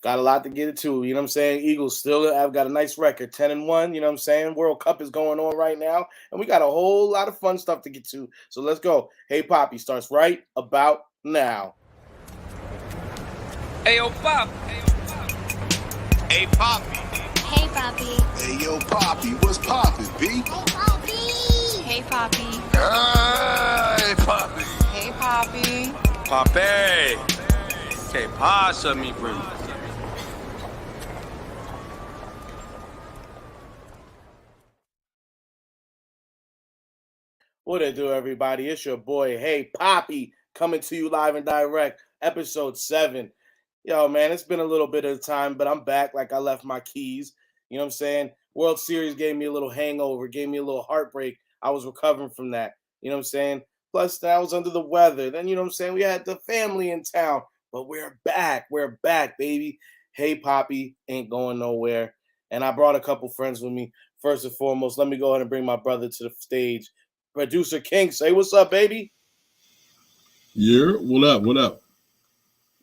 Got a lot to get into. You know what I'm saying? Eagles still have got a nice record, 10-1. You know what I'm saying? World Cup is going on right now, and we got a whole lot of fun stuff to get to. So let's go. Hey, Papi starts right about now. Hey, yo, Pop. Hey, Papi. Hey, Papi. Hey, yo, Papi. What's poppin', B? Hey, Papi. Hey, Papi. Hey, Papi. Hey, Papi. Papi. Que pasa, mi primo? What it do, everybody? It's your boy, Hey Papi, coming to you live and direct, episode 7. Yo, man, it's been a little bit of time, but I'm back like I left my keys. You know what I'm saying? World Series gave me a little hangover, gave me a little heartbreak. I was recovering from that. You know what I'm saying? Plus, I was under the weather. Then, you know what I'm saying? We had the family in town, but we're back. We're back, baby. Hey Papi ain't going nowhere. And I brought a couple friends with me. First and foremost, let me go ahead and bring my brother to the stage. Producer King, say what's up, baby. Yeah, what up? What up?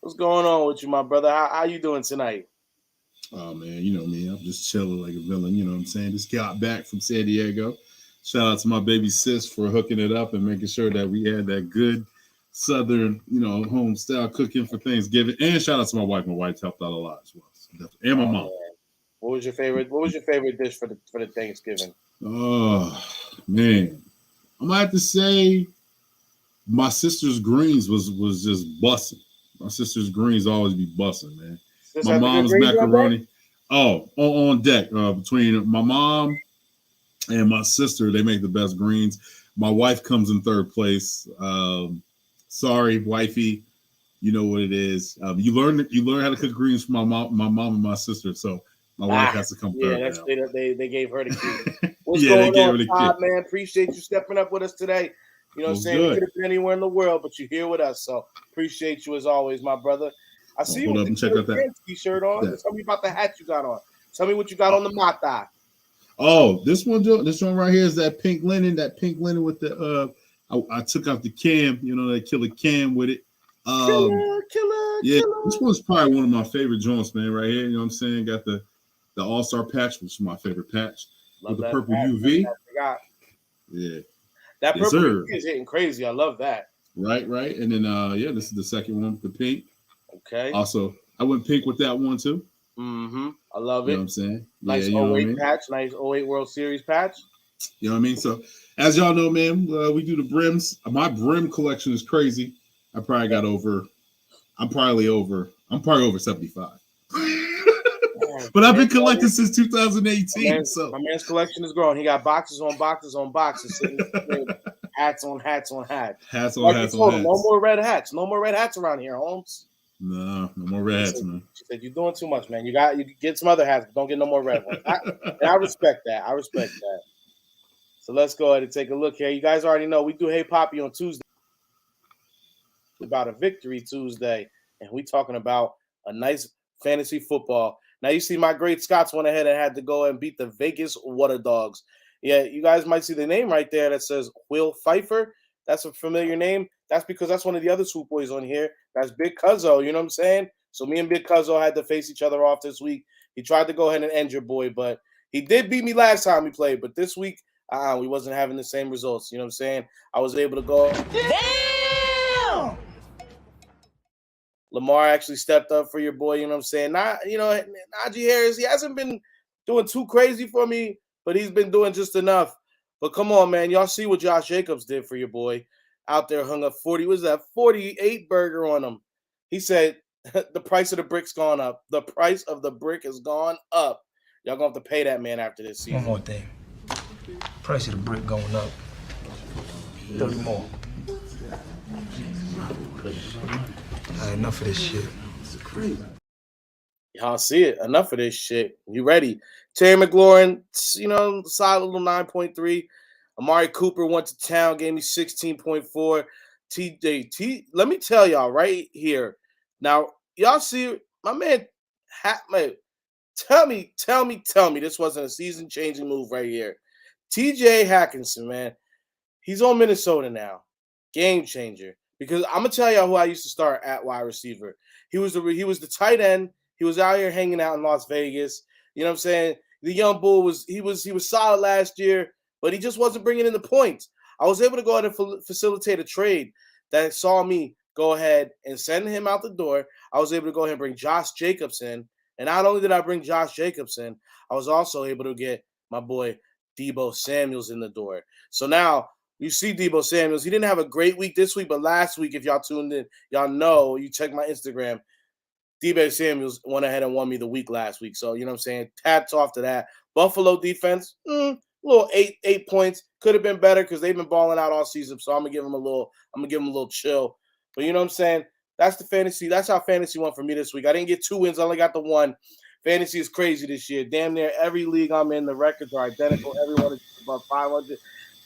What's going on with you, my brother? How you doing tonight? Oh man, you know me. I'm just chilling like a villain. You know what I'm saying? Just got back from San Diego. Shout out to my baby sis for hooking it up and making sure that we had that good Southern, home style cooking for Thanksgiving. And shout out to my wife. My wife helped out a lot as well. So and my mom. Man. What was your favorite dish for the Thanksgiving? Oh man, I'm gonna have to say my sister's greens was just busting. My sister's greens always be busting, man. My mom's macaroni. On deck. Between my mom and my sister, they make the best greens. My wife comes in third place. Sorry, wifey. You know what it is. You learn how to cook greens from my mom and my sister. So my wife has to come third. Yeah, they gave her the key. What's going on, Todd, man? Appreciate you stepping up with us today. You know what I'm saying? You could have been anywhere in the world, but you're here with us. So appreciate you as always, my brother. I see you with the t-shirt on. Yeah. Tell me about the hat you got on. Tell me what you got on the mata. Oh, this one right here is that pink linen with the I took out the cam, that killer cam with it. Killer. This one's probably one of my favorite joints, man, right here. You know what I'm saying? Got the All-Star patch, which is my favorite patch. Love with the purple patch. UV. Yeah. That purple UV is hitting crazy. I love that. Right. And then this is the second one with the pink. Okay. Also, I went pink with that one too. Mm-hmm. I love it. You know what I'm saying? Nice 08 patch, nice 08 World Series patch. You know what I mean? So, as y'all know, man, we do the brims. My brim collection is crazy. I'm probably over 75. But I've been collecting since 2018. My man's collection is growing. He got boxes on boxes on boxes. Hats on hats on hats. Hats on hats. No more red hats. No more red hats around here, Holmes. No more red hats, man. She said, "You're doing too much, man. You get some other hats, but don't get no more red ones." I respect that. So let's go ahead and take a look here. You guys already know we do Hey Papi on Tuesday. About a victory Tuesday, and we talking about a nice fantasy football. Now you see my great Scots went ahead and had to go and beat the Vegas Water Dogs. Yeah, you guys might see the name right there that says Will Pfeiffer. That's a familiar name. That's because that's one of the other Swoop Boys on here. That's Big Cuzzo, you know what I'm saying? So me and Big Cuzzo had to face each other off this week. He tried to go ahead and end your boy, but he did beat me last time we played. But this week, we wasn't having the same results. You know what I'm saying? I was able to go. Damn! Lamar actually stepped up for your boy, you know what I'm saying? Najee Harris, he hasn't been doing too crazy for me, but he's been doing just enough. But come on, man. Y'all see what Josh Jacobs did for your boy. Out there hung up 48 burger on him. He said the price of the brick's gone up. The price of the brick has gone up. Y'all gonna have to pay that man after this season. One more thing. Price of the brick going up. 30 more. Enough of this shit. Y'all see it. Enough of this shit. You ready? Terry McLaurin, solid little 9.3. Amari Cooper went to town, gave me 16.4. TJ, let me tell y'all right here. Now, y'all see my man, tell me this wasn't a season-changing move right here. TJ Hackinson, man, he's on Minnesota now. Game changer. Because I'm going to tell y'all who I used to start at wide receiver. He was the tight end. He was out here hanging out in Las Vegas. You know what I'm saying? The young bull was solid last year, but he just wasn't bringing in the points. I was able to go ahead and facilitate a trade that saw me go ahead and send him out the door. I was able to go ahead and bring Josh Jacobs in. And not only did I bring Josh Jacobs in, I was also able to get my boy Deebo Samuels in the door. So now you see Deebo Samuels. He didn't have a great week this week, but last week, if y'all tuned in, y'all know, you check my Instagram, Deebo Samuels went ahead and won me the week last week. So, you know what I'm saying? Hats off to that. Buffalo defense, little 8 points. Could have been better because they've been balling out all season. So I'm gonna give them a little chill. But you know what I'm saying? That's the fantasy. That's how fantasy went for me this week. I didn't get 2 wins. I only got the 1. Fantasy is crazy this year. Damn near every league I'm in, the records are identical. Everyone is above 500.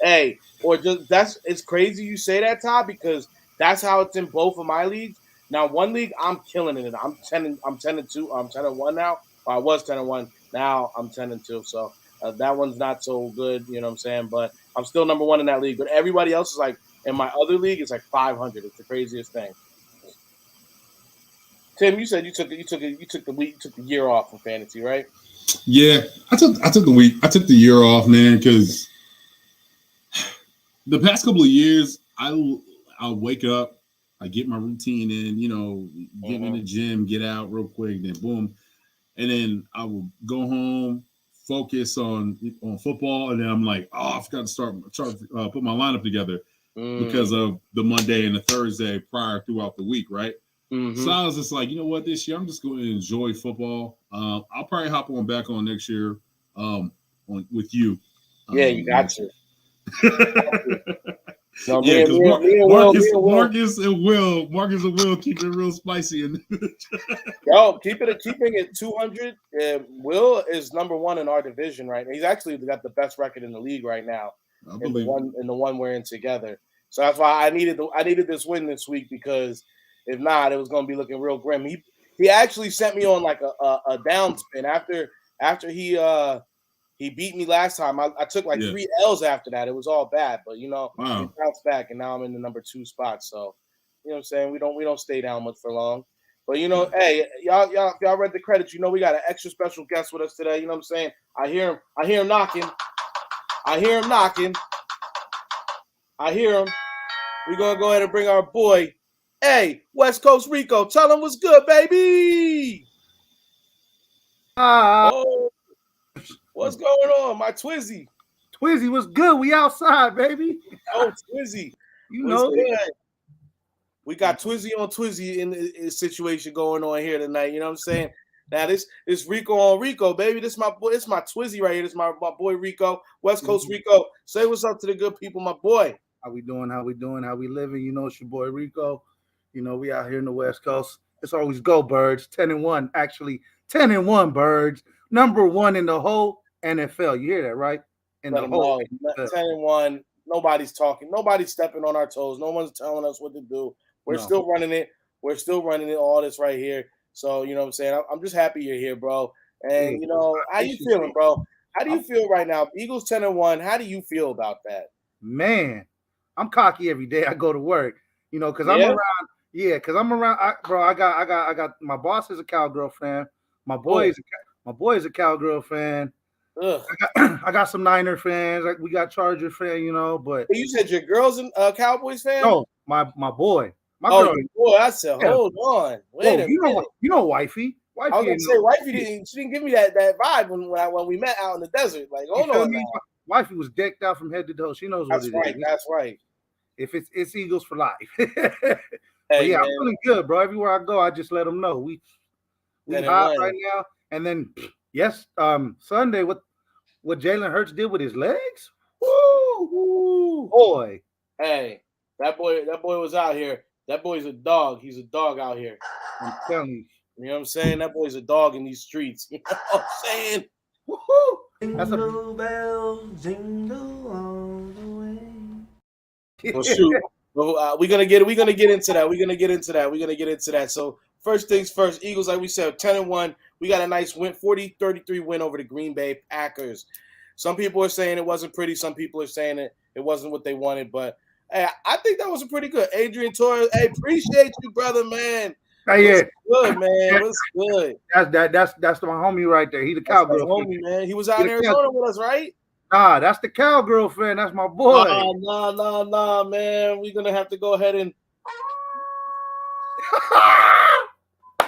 Hey, it's crazy you say that, Todd, because that's how it's in both of my leagues. Now, one league I'm killing it. I'm 10-2. I'm 10-1 now. Or I was 10-1. Now I'm 10-2. So that one's not so good. You know what I'm saying? But I'm still number 1 in that league. But everybody else is like in my other league. It's like 500. It's the craziest thing. Tim, you said you took the year off from fantasy, right? Yeah, I took the week. I took the year off, man, because the past couple of years, I'll wake up, I get my routine in, get in the gym, get out real quick, then boom, and then I will go home, focus on football, and then I'm like, I forgot to put my lineup together because of the Monday and the Thursday prior throughout the week, right? So I was just like, you know what, this year I'm just going to enjoy football. I'll probably hop back on next year with you. Yeah, you got to. No, yeah, because Marcus and Will keep it real spicy. Yo, keeping it 200. Will is number 1 in our division right now. He's actually got the best record in the league right now. In the one we're in together. So that's why I needed this win this week, because if not, it was going to be looking real grim. He actually sent me on like a down spin after he beat me last time. I took 3 L's after that. It was all bad, but we bounced back, and now I'm in the number 2 spot. So you know what I'm saying? We don't stay down much for long. But hey, y'all read the credits. We got an extra special guest with us today. You know what I'm saying? I hear him knocking. We're gonna go ahead and bring our boy. Hey, West Coast Rico, tell him what's good, baby. What's going on, my Twizzy? Twizzy, what's good? We outside, baby. Oh, Twizzy. We got Twizzy on Twizzy in the situation going on here tonight. You know what I'm saying? Now this Rico on Rico, baby. This my boy. It's my Twizzy right here. This my boy Rico, West Coast Rico. Say what's up to the good people, my boy. How we doing? How we living? It's your boy Rico. We out here in the West Coast. It's always go Birds. 10-1, actually 10-1 Birds. Number 1 in the whole NFL. You hear that, right? In the whole 10-1. Nobody's talking. Nobody's stepping on our toes. No one's telling us what to do. We're still running it. We're still running it. All this right here. So you know what I'm saying. I'm just happy you're here, bro. And how you feeling, bro? How do you feel right now? Eagles 10-1. How do you feel about that? Man, I'm cocky every day I go to work. Because I'm around. Yeah, because I'm around. I got my boss is a Cowgirl fan. My boy is a Cowgirl fan. I got some Niner fans. We got Charger fan. But you said your girl's a Cowboys fan? No, my boy. My girl. Boy, I said, hold on. Wait a minute. Wifey. I was gonna say, wifey didn't give me that vibe when we met out in the desert. Like, hold on. Wifey was decked out from head to toe. She knows what it is. That's right. If it's Eagles for life. But yeah, I'm feeling good, bro. Everywhere I go, I just let them know we hot right now. And then Sunday, what Jalen Hurts did with his legs? Woo, boy. Hey, that boy was out here. That boy's a dog. He's a dog out here. I'm telling you. You know what I'm saying? That boy's a dog in these streets. You know what I'm saying? Woohoo! That's Jingle bell, jingle all the way. Well, shoot. We're gonna get into that. So first things first, Eagles, like we said, 10-1. We got a nice win, 40-33 win over the Green Bay Packers. Some people are saying it wasn't pretty. Some people are saying it wasn't what they wanted. But hey, I think that was pretty good. Adrian Torres, hey, appreciate you, brother, man. Yeah, Good, man. What's good? That's my homie right there. He the That's my cowgirl homie, man. He was out He in the Arizona with us, right? Nah, that's the cowgirl friend. That's my boy. Nah, man. We're gonna have to go ahead and.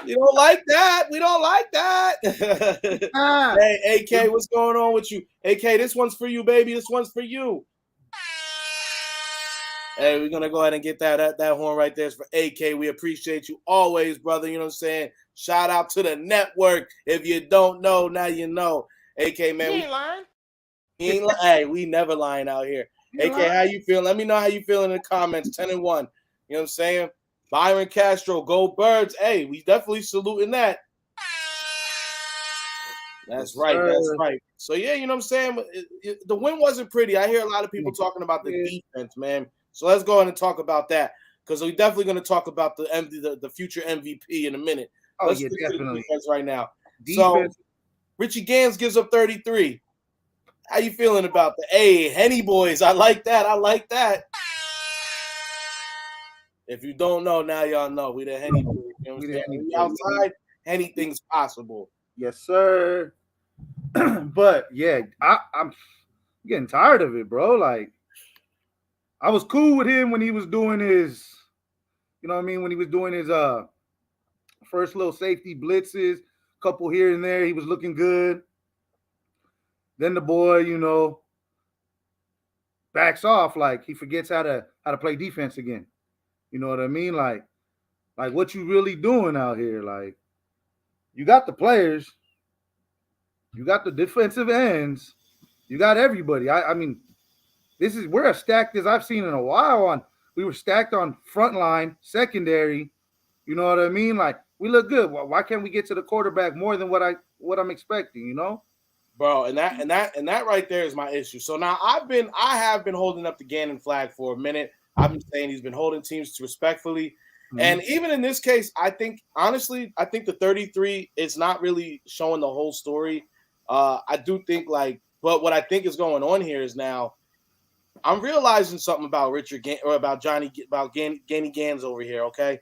You don't like that. We don't like that. Hey, AK, what's going on with you? AK, this one's for you, baby. This one's for you. Hey, we're gonna go ahead and get that horn right there. It's for AK. We appreciate you always, brother. You know what I'm saying? Shout out to the network. If you don't know, now you know. AK, man. He ain't lying. Hey, we never lying out here. AK, how you feeling? Let me know how you feeling in the comments. 10-1. You know what I'm saying? Byron Castro, go Birds. Hey, we definitely saluting that. That's right. That's right. So, yeah, you know what I'm saying? The win wasn't pretty. I hear a lot of people talking about the defense, man. So let's go ahead and talk about that because we're definitely going to talk about the future MVP in a minute. Let's get to the defense right now. Defense. So, Richie Gans gives up 33. How you feeling about the Henny boys? I like that. I like that. If you don't know, now y'all know. We the Henny boys. You know what I'm saying? We outside, anything's possible. Yes, sir. But yeah, I'm getting tired of it, bro. Like, I was cool with him when he was doing his, you know what I mean? When he was doing his first little safety blitzes, couple here and there, he was looking good. Then the boy, you know, backs off, like he forgets how to play defense again. You know what I mean? Like what you really doing out here? Like, you got the players, you got the defensive ends, you got everybody. I mean, we're as stacked as I've seen in a while. We were stacked on front line, secondary. You know what I mean? Like, we look good. Why can't we get to the quarterback more than what I'm expecting? You know, bro. And that right there is my issue. So now I have been holding up the Gannon flag for a minute. I've been saying he's been holding teams respectfully. Mm-hmm. And even in this case, I think the 33 is not really showing the whole story. I do think but what I think is going on here is now I'm realizing something about Ganny Gans over here. Okay,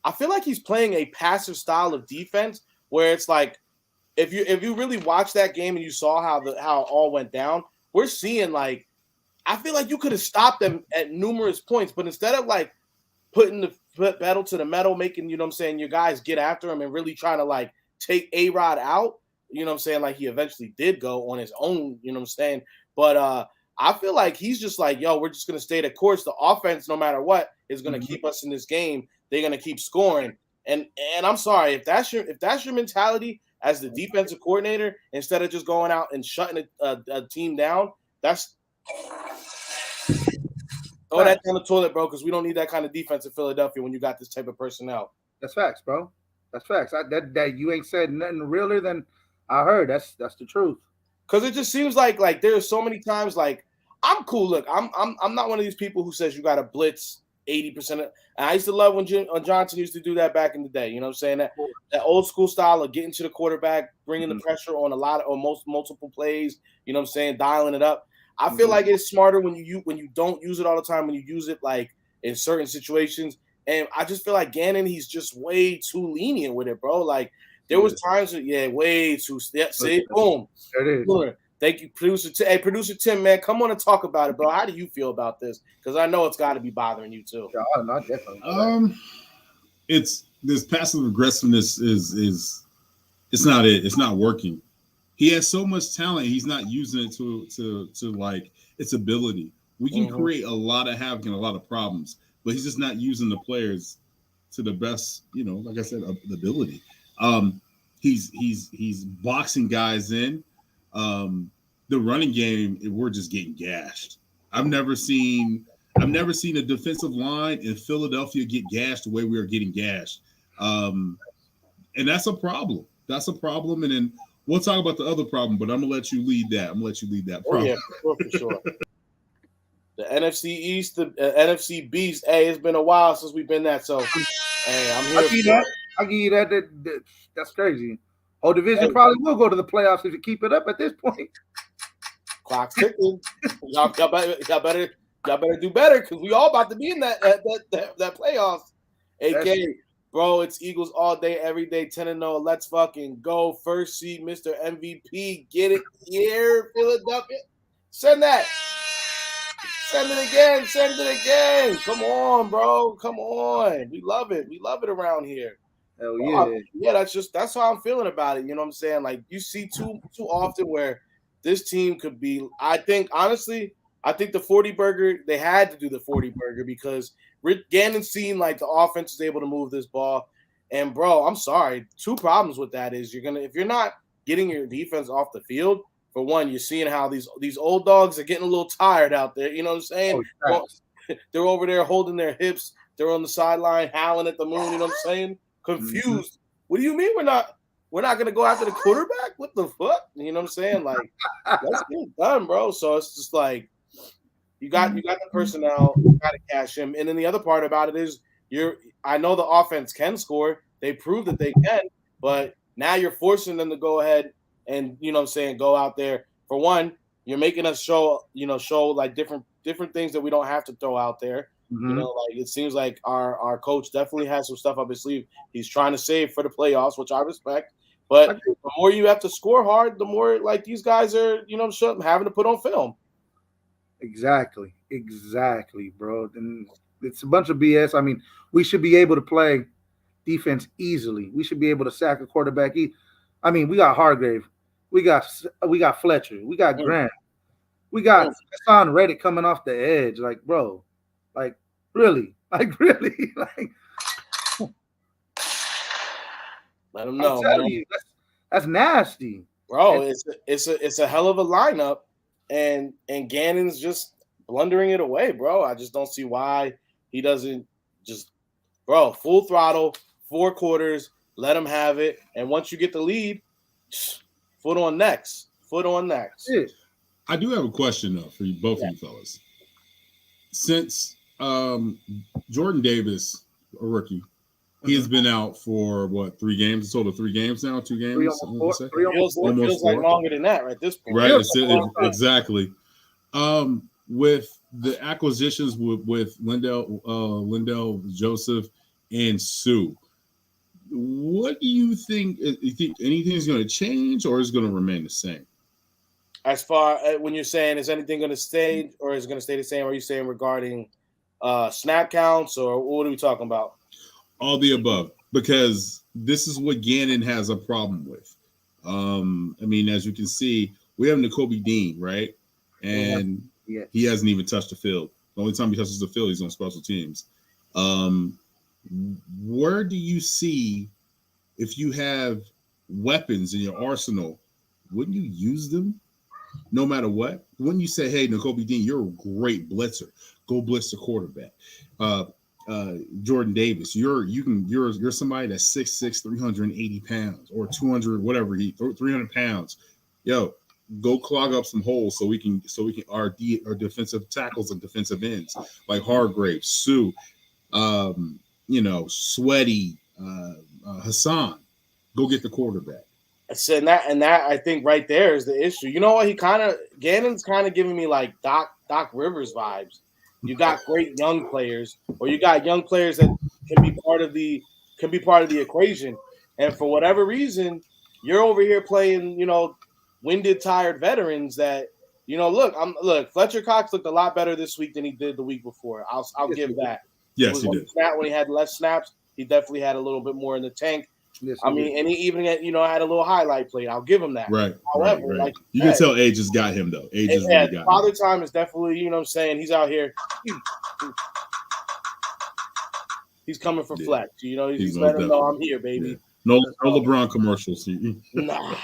I feel like he's playing a passive style of defense where it's like if you really watch that game and you saw how it all went down, we're seeing I feel like you could have stopped them at numerous points, but instead of putting the pedal to the metal, making, you know what I'm saying, your guys get after him and really trying to take A-Rod out, you know what I'm saying, like he eventually did go on his own, you know what I'm saying, but I feel like he's just yo, we're just going to stay the course. The offense, no matter what, is going to keep us in this game. They're going to keep scoring. And I'm sorry, if that's your mentality as the defensive coordinator, instead of just going out and shutting a team down, that's throw that down the toilet, bro, because we don't need that kind of defense in Philadelphia when you got this type of personnel. That's facts, bro. That's facts. That you ain't said nothing realer than I heard. That's the truth. Because it just seems like there's so many times I'm cool. Look, I'm not one of these people who says you got to blitz 80%. And I used to love when Johnson used to do that back in the day. You know what I'm saying? That old school style of getting to the quarterback, bringing the pressure on multiple plays. You know what I'm saying? Dialing it up. I feel like it's smarter when you don't use it all the time, when you use it in certain situations. And I just feel like Gannon, he's just way too lenient with it, bro. There was times way too. See, boom. There it is. Thank you, producer. Producer Tim, man, come on and talk about it, bro. How do you feel about this? Because I know it's got to be bothering you too. Yeah, not definitely. It's this passive aggressiveness is it's not it. It's not working. He has so much talent. He's not using it to its ability. We can create a lot of havoc and a lot of problems, but he's just not using the players to the best, like I said, the ability. He's boxing guys in. The running game, we're just getting gashed. I've never seen a defensive line in Philadelphia get gashed the way we are getting gashed. And that's a problem. That's a problem. And then we'll talk about the other problem, but I'm gonna let you lead that. Problem. Oh, yeah, for sure. The NFC East, the NFC Beast. Hey, it's been a while since we've been that. So, hey, I'm here. I'll give you that. That's crazy. Whole division probably will go to the playoffs if you keep it up at this point. Clock's ticking. y'all better do better because we all about to be in that playoffs. AK, Bro, it's Eagles all day, every day, 10-0. Let's fucking go. First seed, Mr. MVP. Get it here, Philadelphia. Send that. Send it again. Send it again. Come on, bro. Come on. We love it. We love it around here. Hell yeah. Yeah, that's how I'm feeling about it. You know what I'm saying? Like, you see too often where this team could be. I think, honestly, the 40 burger, they had to do the 40 burger because Rick Gannon seen like the offense is able to move this ball. And bro, I'm sorry. Two problems with that is if you're not getting your defense off the field, for one, you're seeing how these old dogs are getting a little tired out there. You know what I'm saying? Oh, they're over there holding their hips. They're on the sideline howling at the moon. You know what I'm saying? Confused. Mm-hmm. What do you mean we're not gonna go after the quarterback? What the fuck? You know what I'm saying? Like, let's get it done, bro. So it's just like you got the personnel, you gotta cash him. And then the other part about it is I know the offense can score. They proved that they can, but now you're forcing them to go ahead and, you know what I'm saying, go out there. For one, you're making us show like different things that we don't have to throw out there. Mm-hmm. You know, like it seems like our coach definitely has some stuff up his sleeve. He's trying to save for the playoffs, which I respect. But the more you have to score hard, the more like these guys are, you know, having to put on film. Exactly, bro. And it's a bunch of BS. I mean, we should be able to play defense easily. We should be able to sack a quarterback. I mean, we got Hargrave, we got Fletcher, we got Grant, we got Hassan Reddick coming off the edge. Like, bro, like really, like. Let them know. I'm telling you, that's nasty, bro. It's a hell of a lineup. And Gannon's just blundering it away, bro. I just don't see why he doesn't just, bro, full throttle, 4 quarters, let him have it. And once you get the lead, foot on next. I do have a question, though, for you, both of you fellas. Since Jordan Davis, a rookie, he has been out for, 3 games? A total of 3 games now? 2 games? Feels like longer than that at this point. Right, exactly. With the acquisitions with Lindell Joseph and Sue, what do you think? You think anything's going to change or is it going to remain the same? As far as when you're saying, is anything going to stay or is it going to stay the same? Are you saying regarding snap counts or what are we talking about? All the above, because this is what Gannon has a problem with. I mean, as you can see, we have Nakobe Dean, right? And he hasn't even touched the field. The only time he touches the field, he's on special teams. Where do you see, if you have weapons in your arsenal, wouldn't you use them no matter what? Wouldn't you say, hey, Nakobe Dean, you're a great blitzer. Go blitz the quarterback. Jordan Davis, you're somebody that's 6'6", 380 pounds or 200, whatever 300 pounds. Yo, go clog up some holes so we can our defensive tackles and defensive ends like Hargrave, Sue, Sweaty, Hassan. Go get the quarterback. And that I think right there is the issue. You know what? Gannon's kind of giving me like Doc Rivers vibes. You got great young players, or you got young players that can be part of the equation. And for whatever reason, you're over here playing, winded, tired veterans that, look, Fletcher Cox looked a lot better this week than he did the week before. I'll give that. Yes, he did. When he had less snaps, he definitely had a little bit more in the tank. Yes, and he even had a little highlight play. I'll give him that. Right. However, right. like you can tell age has got him though. Age has really got Father him. Time is definitely, he's out here. He's coming for flex. He's letting him know I'm here, baby. Yeah. No LeBron commercials. Nah,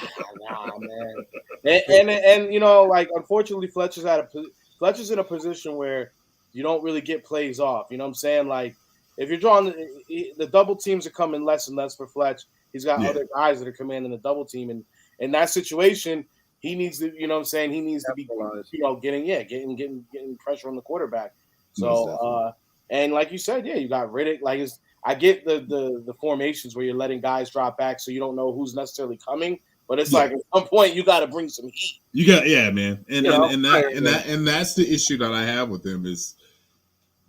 man. And like unfortunately, Fletcher's in a position where you don't really get plays off. You know what I'm saying? Like, if you're drawing the double teams are coming less and less for Fletch. He's got other guys that are commanding the double team, and in that situation, he needs to, he needs to be, getting pressure on the quarterback. So, and like you said, you got Riddick. Like, I get the formations where you're letting guys drop back, so you don't know who's necessarily coming. But it's like at some point you got to bring some heat. You got, man, and that's the issue that I have with him is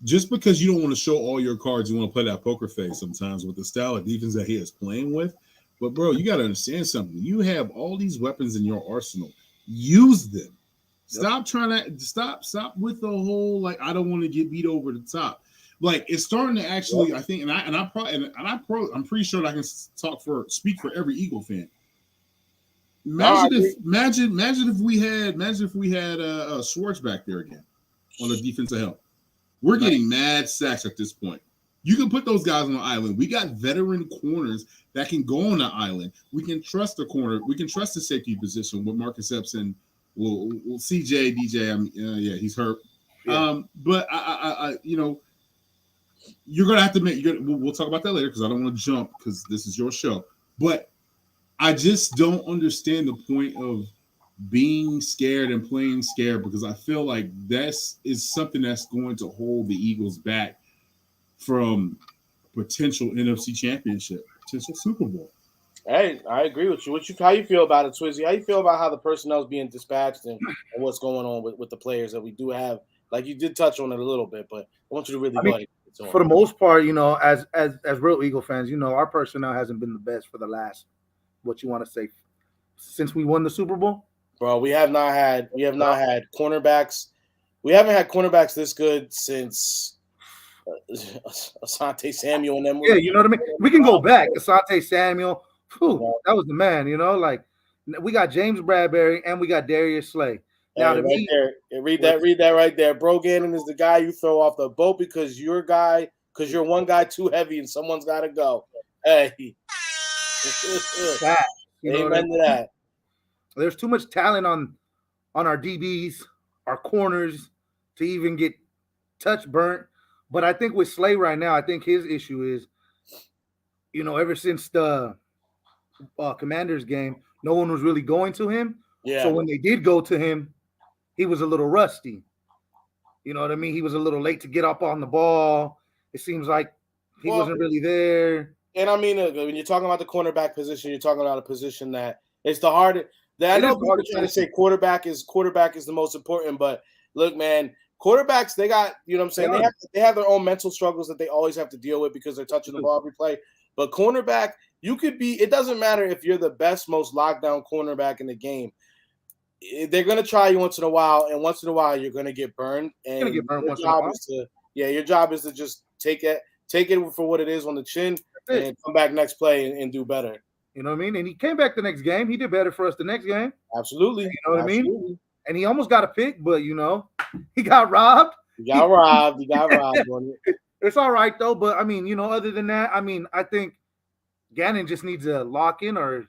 just because you don't want to show all your cards, you want to play that poker face sometimes with the style of defense that he is playing with. But bro, you got to understand something. You have all these weapons in your arsenal. Use them. Stop trying to stop with the whole like I don't want to get beat over the top. Like it's starting to actually, I think, I'm pretty sure that I can speak for every Eagle fan. Imagine if we had Schwartz back there again on the defensive help. We're getting mad sacks at this point. You can put those guys on the island. We got veteran corners that can go on the island. We can trust the corner. We can trust the safety position with Marcus Epps and we'll CJ DJ. He's hurt. Yeah. But I you're gonna have to make. We'll talk about that later because I don't want to jump because this is your show. But I just don't understand the point of being scared and playing scared because I feel like that is something that's going to hold the Eagles back from potential NFC Championship, potential Super Bowl. Hey, I agree with you. How you feel about it, Twizzy? How you feel about how the personnel is being dispatched and what's going on with the players that we do have? Like you did touch on it a little bit, but I want you to really go ahead. For the most part, as real Eagle fans, our personnel hasn't been the best for the last, what you want to say, since we won the Super Bowl. Bro, we have not had cornerbacks. We haven't had cornerbacks this good since Asante Samuel and them. Yeah, you know what I mean? We can go back. Asante Samuel, that was the man, like we got James Bradbury and we got Darius Slay. Now read that right there. Bro Gannon is the guy you throw off the boat because you're one guy too heavy and someone's got to go. Hey. Amen to that. There's too much talent on our DBs, our corners to even get touch burnt. But I think with Slay right now, I think his issue is, ever since the Commanders game, no one was really going to him. Yeah. So when they did go to him, he was a little rusty. You know what I mean? He was a little late to get up on the ball. It seems like he wasn't really there. And I mean, when you're talking about the cornerback position, you're talking about a position that it's the hardest. I know people are trying to say quarterback is the most important, but look, man, quarterbacks, they got, you know what I'm saying? They have their own mental struggles that they always have to deal with because they're touching the ball every play. But cornerback, it doesn't matter if you're the best, most lockdown cornerback in the game. They're going to try you once in a while, and once in a while, you're going to get burned. And your job is to just take it for what it is on the chin and come back next play and do better. You know what I mean? And he came back the next game. He did better for us the next game. Absolutely. You know what I mean? And he almost got a pick, but, he got robbed. He got robbed. It's all right, though. But, I mean, other than that, I think Gannon just needs to lock in or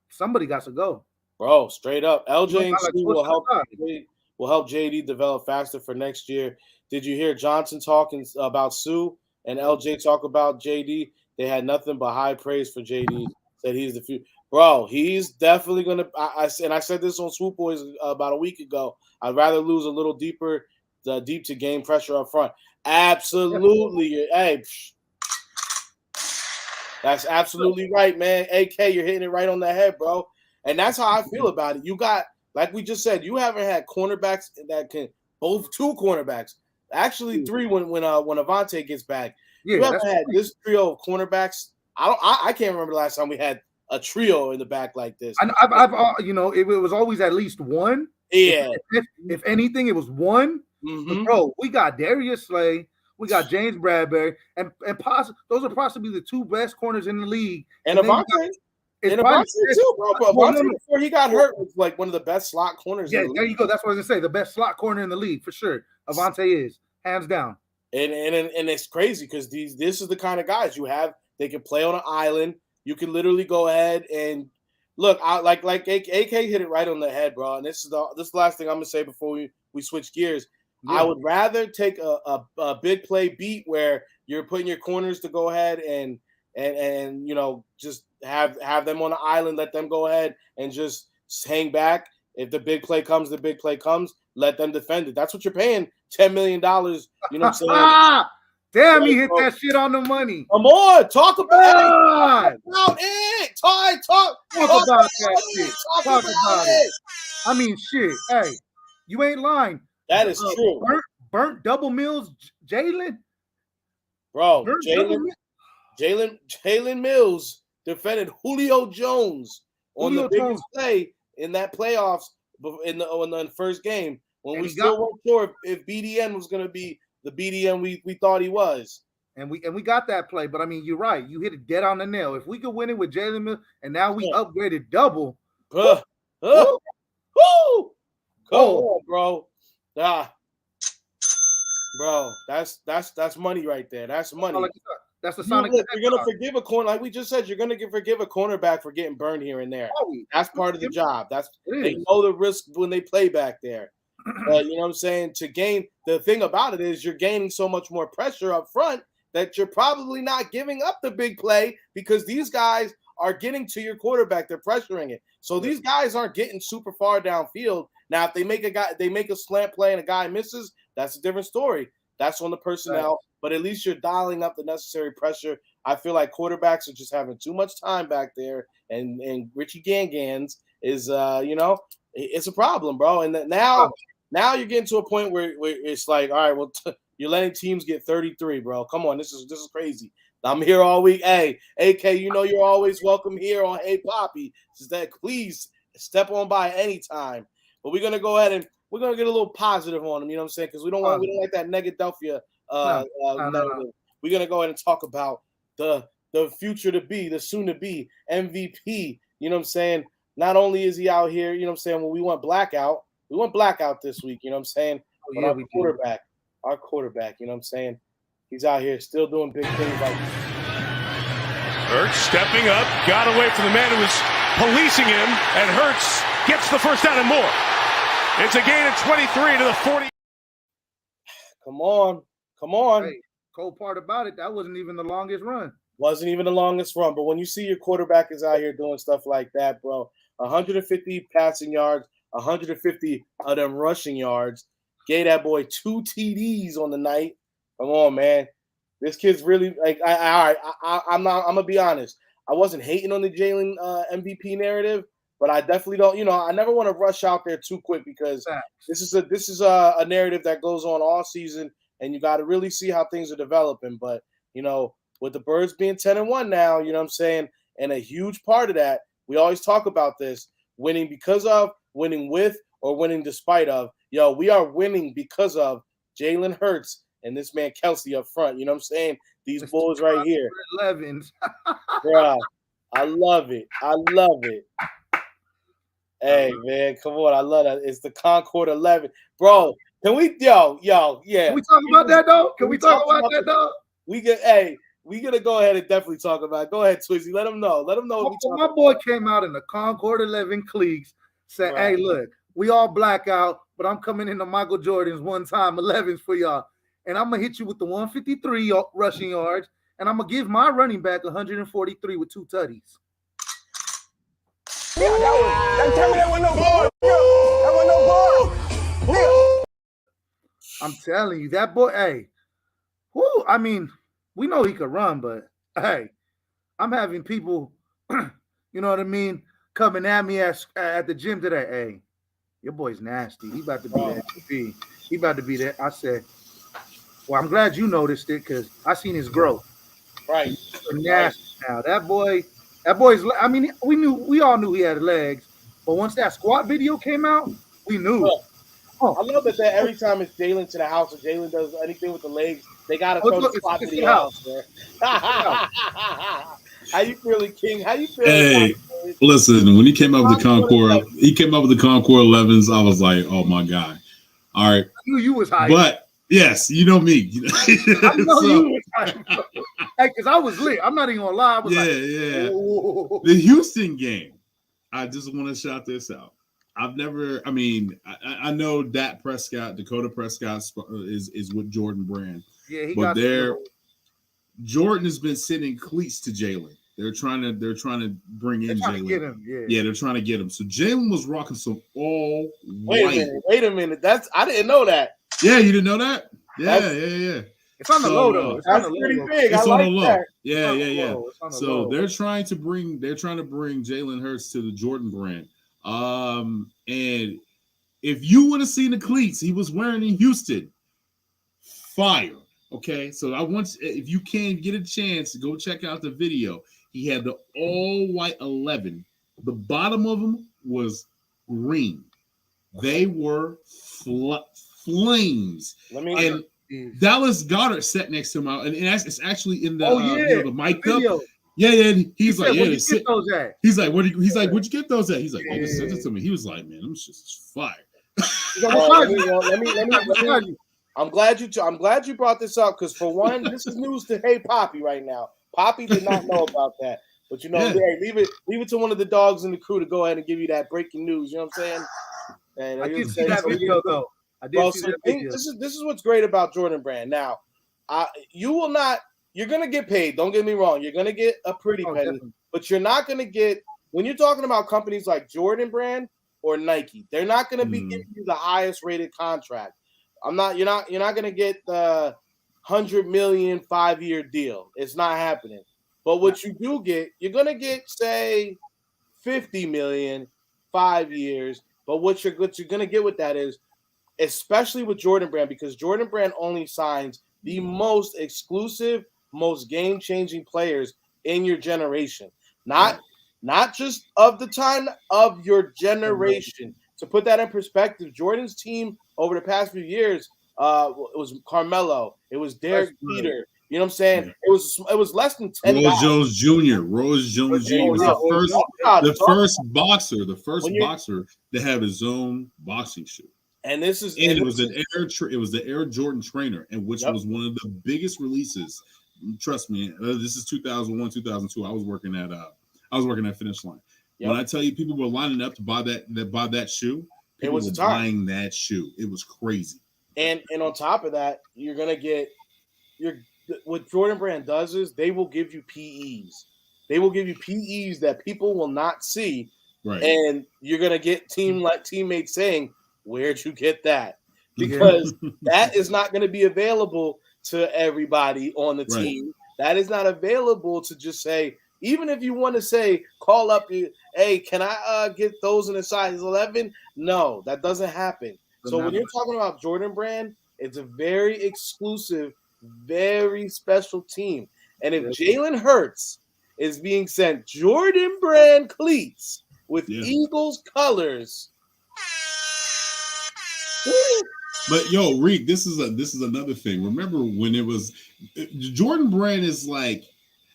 somebody got to go. Bro, straight up. LJ and Sue will help JD develop faster for next year. Did you hear Johnson talking about Sue and LJ talk about JD? They had nothing but high praise for JD. Said he's the future. Bro, he's definitely going to – I said this on Swoop Boys about a week ago. I'd rather lose a little deep to gain pressure up front. Absolutely. Hey, that's absolutely right, man. AK, you're hitting it right on the head, bro. And that's how I feel about it. You got, like we just said, you haven't had cornerbacks that can – both two cornerbacks. Actually, three when Avante gets back. Yeah, you haven't had this trio of cornerbacks. I can't remember the last time we had a trio in the back like this. It was always at least one. Yeah. If anything, it was one. Mm-hmm. Bro, we got Darius Slay, we got James Bradbury, and those are possibly the two best corners in the league. And Avante too, bro. Avante before he got hurt was like one of the best slot corners. Yeah, there you go. That's what I was gonna say. The best slot corner in the league for sure. Avante is hands down. And it's crazy because this is the kind of guys you have. They can play on an island. You can literally go ahead and look. Like AK hit it right on the head, bro. And this is the last thing I'm gonna say before we switch gears. Yeah. I would rather take a big play beat where you're putting your corners to go ahead and just have them on the island. Let them go ahead and just hang back. If the big play comes, the big play comes. Let them defend it. That's what you're paying $10 million. You know what I'm saying? Damn, he hit that shit on the money. Come on, talk about it. Talk about that shit. Talk about it. I mean, shit. Hey, you ain't lying. That is true. Burnt double meals Jalen, Bro, double Jalen Mills defended Julio Jones on the biggest play in that playoffs in the first game when we still weren't sure if BDN was going to be the BDN we thought he was. And we got that play, but I mean, you're right. You hit it dead on the nail. If we could win it with Jalen Mills, and now we upgraded double. Come on, bro. Bro, that's money right there. That's money. That's the Sonic. You're gonna forgive a corner, like we just said. You're gonna forgive a cornerback for getting burned here and there. That's part of the job. They know the risk when they play back there. You know what I'm saying? To gain, the thing about it is you're gaining so much more pressure up front that you're probably not giving up the big play because these guys are getting to your quarterback. They're pressuring it. So these guys aren't getting super far downfield. Now, if they make a slant play and a guy misses, that's a different story. That's on the personnel. Right. But at least you're dialing up the necessary pressure. I feel like quarterbacks are just having too much time back there, and Richie Gangans is, it's a problem, bro. And now you're getting to a point where it's like, all right, well, you're letting teams get 33, bro. Come on, this is crazy. I'm here all week. Hey, AK, you're always welcome here on Hey Papi. Please step on by anytime. But we're gonna go ahead and we're gonna get a little positive on them. You know what I'm saying? Because we don't like that Negadelphia. No. We're gonna go ahead and talk about the future to be, the soon to be MVP. You know what I'm saying? Not only is he out here, you know what I'm saying, when we want blackout this week, you know what I'm saying? But our quarterback, you know what I'm saying? He's out here still doing big things like Hurts stepping up, got away from the man who was policing him, and Hurts gets the first down and more. It's a gain of 23 to the 40. Come on. Hey, cold part about it, that wasn't even the longest run. Wasn't even the longest run. But when you see your quarterback is out here doing stuff like that, bro, 150 passing yards, 150 of them rushing yards, gave that boy 2 TDs on the night. Come on, man. This kid's really like. I'm gonna be honest. I wasn't hating on the Jalen MVP narrative, but I definitely don't. I never want to rush out there too quick because this is a narrative that goes on all season, and you got to really see how things are developing. But with the Birds being 10-1 now, you know what I'm saying, and a huge part of that, we always talk about this: winning because of, winning with, or winning despite of. We are winning because of Jalen Hurts and this man Kelsey up front. You know what I'm saying? These Bulls right here. 11s. Bro, I love it. Hey, man, come on. I love that. It's the Concord 11. Bro, can we, yeah. Can we talk about that, though? Can we talk about that, though? We're going to go ahead and definitely talk about it. Go ahead, Twizzy. Let them know. My boy came out in the Concord 11 cleats, said, Hey, look, we all blackout, but I'm coming into Michael Jordan's one-time 11s for y'all. And I'm going to hit you with the 153 rushing yards, and I'm going to give my running back 143 with 2 tutties. Yeah, that was no ball. That was no ball. I'm telling you, that boy, hey. Whoo, I mean, we know he could run, but, hey, I'm having people, you know what I mean, coming at me at the gym today. Hey, your boy's nasty. He about to be the MVP. He about to be that. I said, well, I'm glad you noticed it because I seen his growth. Right. Nasty now. That boy's. I mean, we all knew he had legs, but once that squat video came out, we knew. I love that every time it's Jalen to the house or Jalen does anything with the legs, they gotta throw the squat video out there. How you feeling, King? How you feeling? Hey, listen, when he came up with the Concord 11s, I was like, oh my God. All right. I knew you was high. But yes, you know me. I know you was high. Hey, because I was lit. I'm not even gonna lie. I was The Houston game. I just want to shout this out. I know Dakota Prescott is with Jordan Brand. Yeah, but Jordan has been sending cleats to Jalen. They're trying to bring in Jalen. They're trying to get him. So Jalen was rocking some all white. Wait a minute. I didn't know that. Yeah, you didn't know that? Yeah. It's on the low though. That's pretty big. It's on the low. That. Yeah. So they're trying to bring Jalen Hurts to the Jordan Brand. And if you would have seen the cleats he was wearing in Houston, fire. Okay, so if you can get a chance, go check out the video. He had the all white 11. The bottom of them was green. They were flames. And Dallas Goedert sat next to him out, and it's actually in the the mic'd up. Yeah. He's like, where'd you get those at? He's like, where'd you get those at? He's like, they just sent it to me. He was like, man, them shit's fire. Let me. I'm glad you brought this up because for one, this is news to Hey Papi right now. Papi did not know about that, but hey, leave it to one of the dogs in the crew to go ahead and give you that breaking news. You know what I'm saying? And I did see that video though. This is what's great about Jordan Brand. Now, you're gonna get paid. Don't get me wrong. You're gonna get a pretty penny, definitely. But you're not gonna get when you're talking about companies like Jordan Brand or Nike. They're not gonna be giving you the highest rated contract. You're not gonna get the $100 million 5-year deal. It's not happening. But what you do get, you're gonna get say $50 million 5 years. But what you're gonna get with that is, especially with Jordan Brand, because Jordan Brand only signs the most exclusive, most game-changing players in your generation. Not just of the time of your generation. To put that in perspective, Jordan's team over the past few years, it was Carmelo, it was Derek Jeter. You know what I'm saying? Yeah. It was less than 10 Rose Jones Jr. Rose Jones Jr. was the first boxer to have his own boxing shoe. And it was the Air Jordan trainer, and which was one of the biggest releases. Trust me, this is 2001, 2002. I was working at Finish Line. Yep. When I tell you, people were lining up to buy that shoe. People were buying that shoe. It was crazy. And on top of that, you're gonna get what Jordan Brand does is they will give you PEs. They will give you PEs that people will not see, right? And you're gonna get teammates saying, "Where'd you get that?" Because that is not going to be available to everybody on the team. That is not available to just say. Even if you want to say, call up, hey, can I get those in a size 11? No, that doesn't happen. So when you're talking about Jordan Brand, it's a very exclusive, very special team. And if Jalen Hurts is being sent Jordan Brand cleats with Eagles colors. But yo, Reek, this is another thing. Remember when it was Jordan Brand is like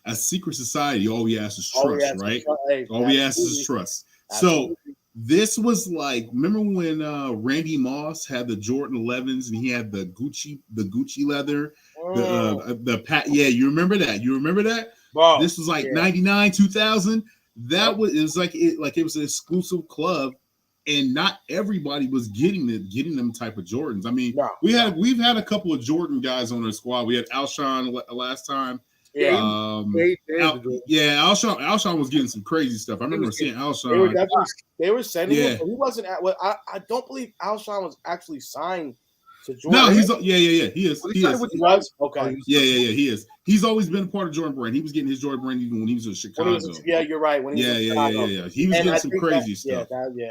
a secret society. All we ask is trust, right? All we ask is trust. So this was like, remember when Randy Moss had the Jordan 11s and he had the Gucci leather, the pat. Yeah, you remember that? Wow. This was like 99, 2000. It was like it was an exclusive club. And not everybody was getting them type of Jordans. I mean, we've had a couple of Jordan guys on our squad. We had Alshon last time. Yeah, Alshon was getting some crazy stuff. I remember seeing Alshon. They were sending him. He wasn't at. Well, I don't believe Alshon was actually signed to Jordan. No, he is. He is. Okay. He is. He's always been a part of Jordan Brand. He was getting his Jordan Brand even when he was in Chicago. You're right. When he was in Chicago. He was getting some crazy stuff.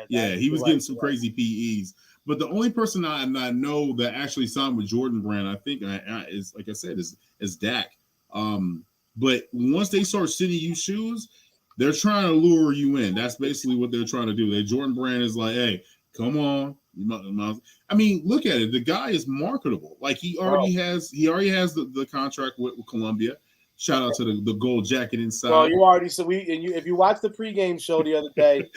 He was getting some crazy PEs. But the only person I know that actually signed with Jordan Brand, I think, is like I said, is Dak. But once they start sending you shoes, they're trying to lure you in. That's basically what they're trying to do. Jordan Brand is like, hey, come on. I mean, look at it. The guy is marketable. Like he already has the contract with Columbia. Shout out to the gold jacket inside. Bro, you already if you watched the pregame show the other day,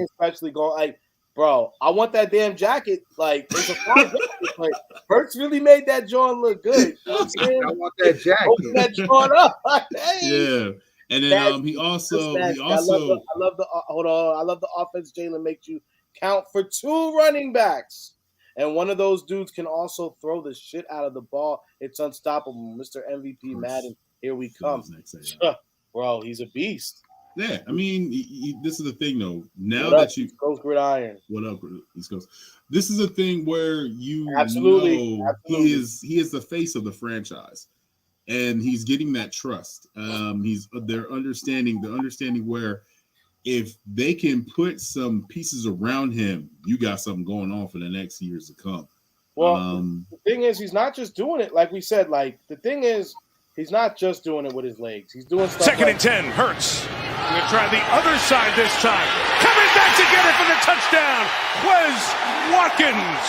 especially going like, bro, I want that damn jacket. Like it's a fine jacket. Like Hurts really made that John look good. You know what I'm saying? I want that jacket. Open that John up. Hey. Yeah. And then he also I love the offense Jalen makes you count for 2 running backs. And one of those dudes can also throw the shit out of the ball. It's unstoppable. Mr. MVP Madden, here we come. Bro, he's a beast. Yeah, I mean, this is the thing, though. Now what that up, East Coast Gridiron. What up, East Coast? This is a thing where you Absolutely. he is the face of the franchise, and he's getting that trust. They're understanding where if they can put some pieces around him, you got something going on for the next years to come. Well, the thing is, he's not just doing it like we said. Like the thing is, he's not just doing it with his legs. He's doing stuff. Second and 10, Hurts. Going to try the other side this time. Coming back together for the touchdown, Wes Watkins.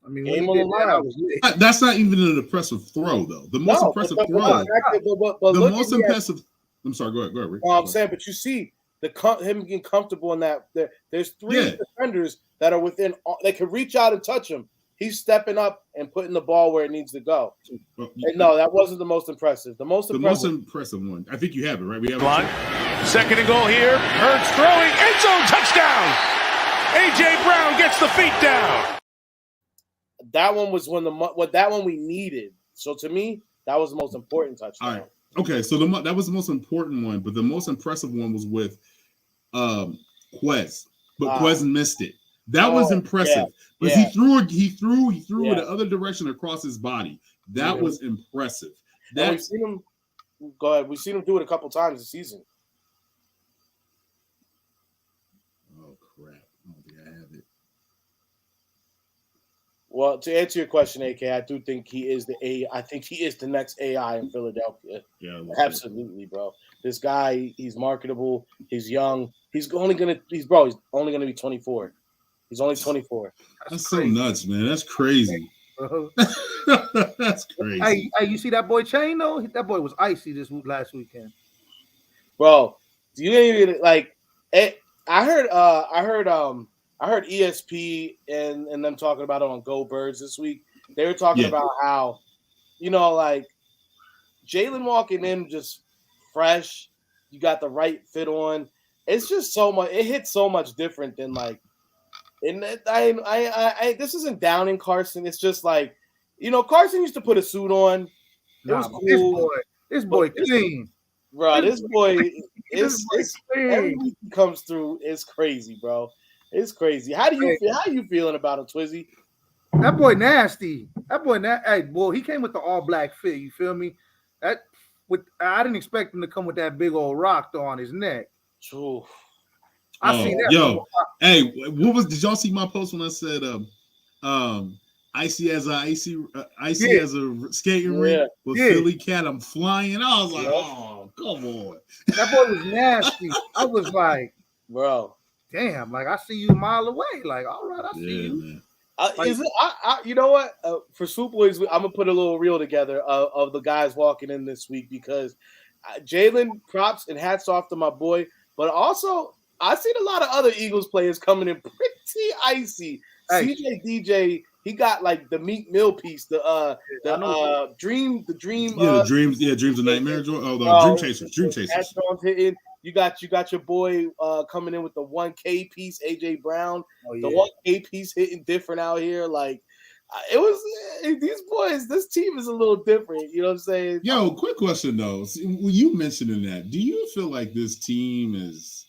I mean, when he did that, I was lit. That's not even an impressive throw, though. The most impressive throw. But the most impressive. I'm sorry. Go ahead, Rick. I'm saying, but you see him getting comfortable in that. There's three defenders that are within. They can reach out and touch him. He's stepping up and putting the ball where it needs to go. And no, that wasn't the most impressive. The most impressive one. I think you have it, right? We have it. Second and goal here. Hurts throwing. End zone touchdown. A.J. Brown gets the feet down. That one was that one we needed. So to me, that was the most important touchdown. All right. Okay, so that was the most important one, but the most impressive one was with Quez, but Quez missed it. That was impressive. But he threw it the other direction across his body. That was impressive. We've seen him. Go ahead. We've seen him do it a couple times this season. Oh crap! I don't think I have it. Well, to answer your question, AK, I do think he is I think he is the next AI in Philadelphia. Yeah, absolutely, bro. This guy, he's marketable. He's young. He's only gonna be 24. He's only 24. That's so nuts, man. That's crazy. That's crazy. Hey, you see that boy Chain though? That boy was icy last weekend. Bro, you didn't even like it. I heard ESP and them talking about it on Go Birds this week. They were talking about how, like Jalen walking in just fresh, you got the right fit on. It's just so much. It hits so much different than like. And I this isn't downing Carson. It's just like, Carson used to put a suit on. It was cool. This boy clean. Bro, this boy is every week he comes through. It's crazy, bro. It's crazy. How do you feel? How you feeling about him, Twizzy? That boy nasty. Hey, boy, he came with the all black fit. You feel me? I didn't expect him to come with that big old rock though on his neck. True. I seen that. Yo, hey, did y'all see my post when I said icy as a skating ring with Philly Cat? I'm flying. I was like, oh, come on. That boy was nasty. I was like, bro, damn, like I see you a mile away. Like, all right, I see you. Man. You know what? For Swoop Boys, I'm gonna put a little reel together of the guys walking in this week because Jalen, props and hats off to my boy, but also I've seen a lot of other Eagles players coming in pretty icy. Hey. CJ DJ, he got like the Meek Mill piece, the dream. Dreams of Nightmare. Dream Chasers. Hitting. You got your boy coming in with the 1K piece, AJ Brown. Oh, yeah. The 1K piece hitting different out here. Like it was these boys. This team is a little different. You know what I'm saying? Yo, quick question though. When you mentioning that, do you feel like this team is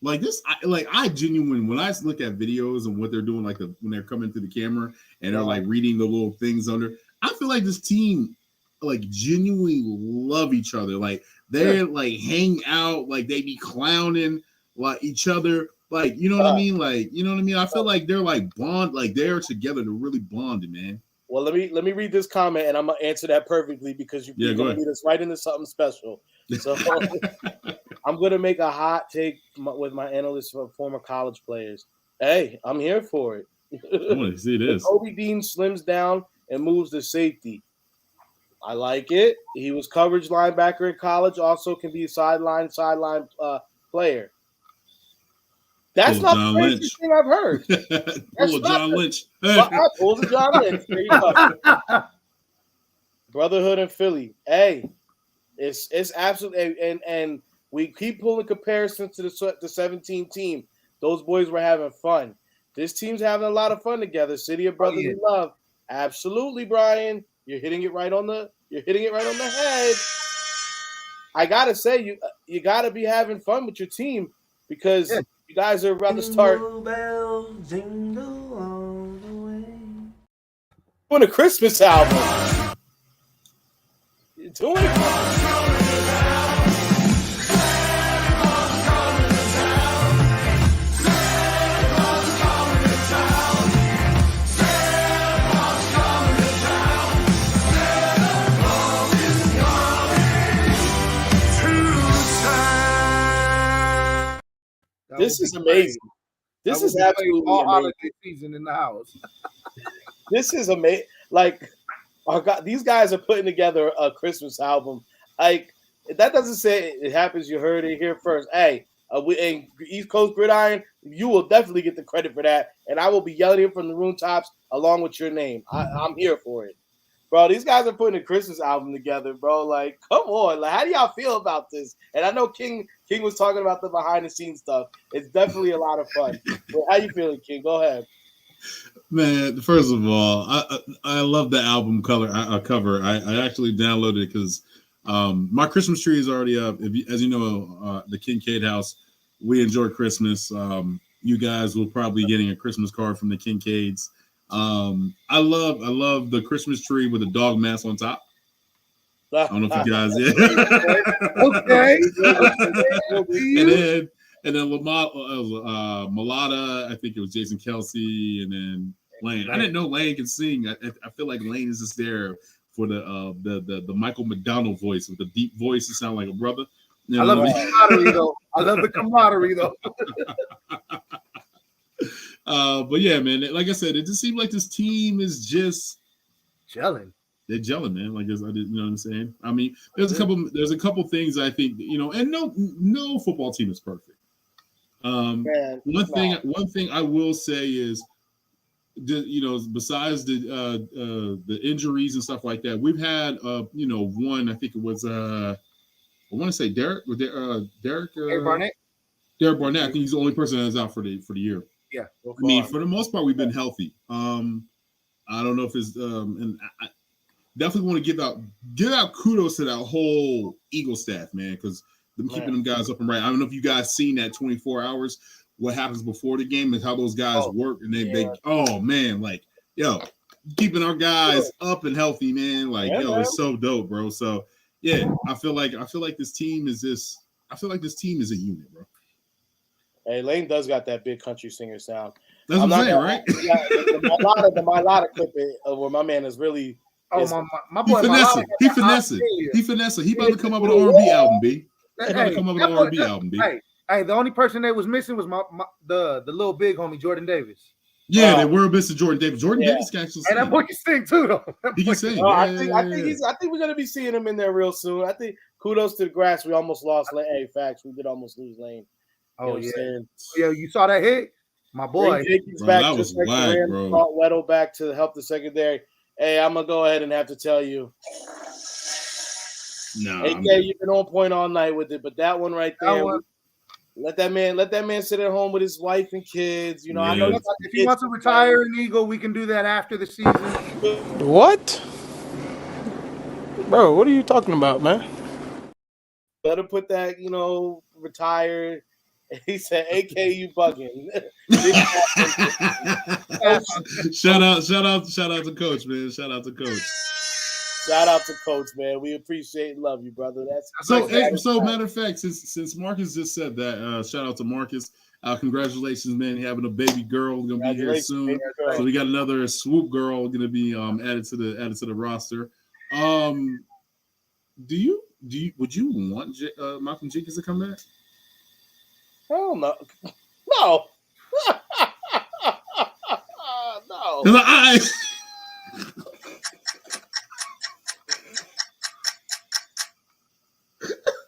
like this? I genuinely, when I look at videos and what they're doing, like when they're coming to the camera and they're like reading the little things under, I feel like this team like genuinely love each other. Like they're like hang out, like they be clowning like each other. Like, you know what I mean? Like, you know what I mean? I feel like they're like bond, like they're together. They're really bonded, man. Well, let me read this comment and I'm gonna answer that perfectly because you're gonna lead us right into something special. So I'm gonna make a hot take with my analysts for former college players. Hey, I'm here for it. I want to see this. Kobe Dean slims down and moves to safety. I like it. He was coverage linebacker in college. Also can be a sideline player. That's not the craziest thing I've heard. Pull John Lynch. Pull the John Lynch. There you go. Brotherhood in Philly. Hey, it's absolutely and we keep pulling comparisons to the 17 team. Those boys were having fun. This team's having a lot of fun together. City of brotherly love. Absolutely, Brian. You're hitting it right on the head. I gotta say, you gotta be having fun with your team because you guys are about to start doing a Christmas album. You're doing it. This is amazing. This is absolutely all amazing. holiday season in the house. This is amazing. Like, these guys are putting together a Christmas album. Like, that doesn't say it happens. You heard it here first. Hey, in East Coast Gridiron, you will definitely get the credit for that, and I will be yelling it from the rooftops along with your name. I'm here for it, bro. These guys are putting a Christmas album together, bro. Like, come on. Like, how do y'all feel about this? And I know King was talking about the behind the scenes stuff. It's definitely a lot of fun. But how you feeling, King? Go ahead. Man, first of all, I love the album cover. I actually downloaded it because my Christmas tree is already up. As you know, the Kincaid house, we enjoy Christmas. You guys will probably be getting a Christmas card from the Kincaids. I love the Christmas tree with a dog mask on top. I don't know if you guys, Okay. and then Mulata, I think it was Jason Kelsey, and then Lane. I didn't know Lane could sing. I feel like Lane is just there for the Michael McDonald voice with the deep voice to sound like a brother. You know I love the camaraderie though. I love the camaraderie though. But yeah, man, like I said, it just seemed like this team is just gelling. They're gelling, man. Like I didn't, you know what I'm saying? I mean, there's a couple things I think, you know, and no football team is perfect. One thing I will say is, you know, besides the injuries and stuff like that, we've had you know, one, I think it was I want to say Derek Barnett. Derek Barnett. I think he's the only person that's out for the year. Yeah. I mean, for the most part, we've been healthy. I don't know if it's and I definitely want to give out kudos to that whole Eagle staff, man, because them keeping them guys up and right. I don't know if you guys seen that 24 hours, what happens before the game and how those guys work, and they oh man, like yo, keeping our guys up and healthy, man. Like it's so dope, bro. So yeah, I feel like this team is a unit, bro. Hey, Lane does got that big country singer sound. That's what I'm saying, right? The Milata clip where my man is really. My boy, He finesse. He about to come up with an R&B album, B. He about to come up with an R&B album, B. Hey, the only person they was missing was the little big homie Jordan Davis. Yeah, they were missing Jordan Davis. Jordan Davis can actually sing. And that boy can sing too, though. He can sing. I think we're gonna be seeing him in there real soon. I think kudos to the grass. We almost lost Lane. Hey, facts. We did almost lose Lane. Oh yeah, you saw that hit, my boy. Bro, that was whack, bro. Brought Weddle back to help the secondary. Hey, I'm gonna go ahead and have to tell you. No, AK, you've been on point all night with it, but that one right there, let that man sit at home with his wife and kids. You know, I know if he wants to retire in Eagle, we can do that after the season. What? Bro, what are you talking about, man? Better put that, you know, retired. He said, AK, you bugging. Shout out to Coach, man. Shout out to Coach. Shout out to Coach, man. We appreciate and love you, brother. So matter of fact, since Marcus just said that, shout out to Marcus. Congratulations, man. Having a baby girl gonna be here soon. So we got another swoop girl gonna be added to the roster. Would you want Malcolm Jenkins to come back? Hell no. No. No.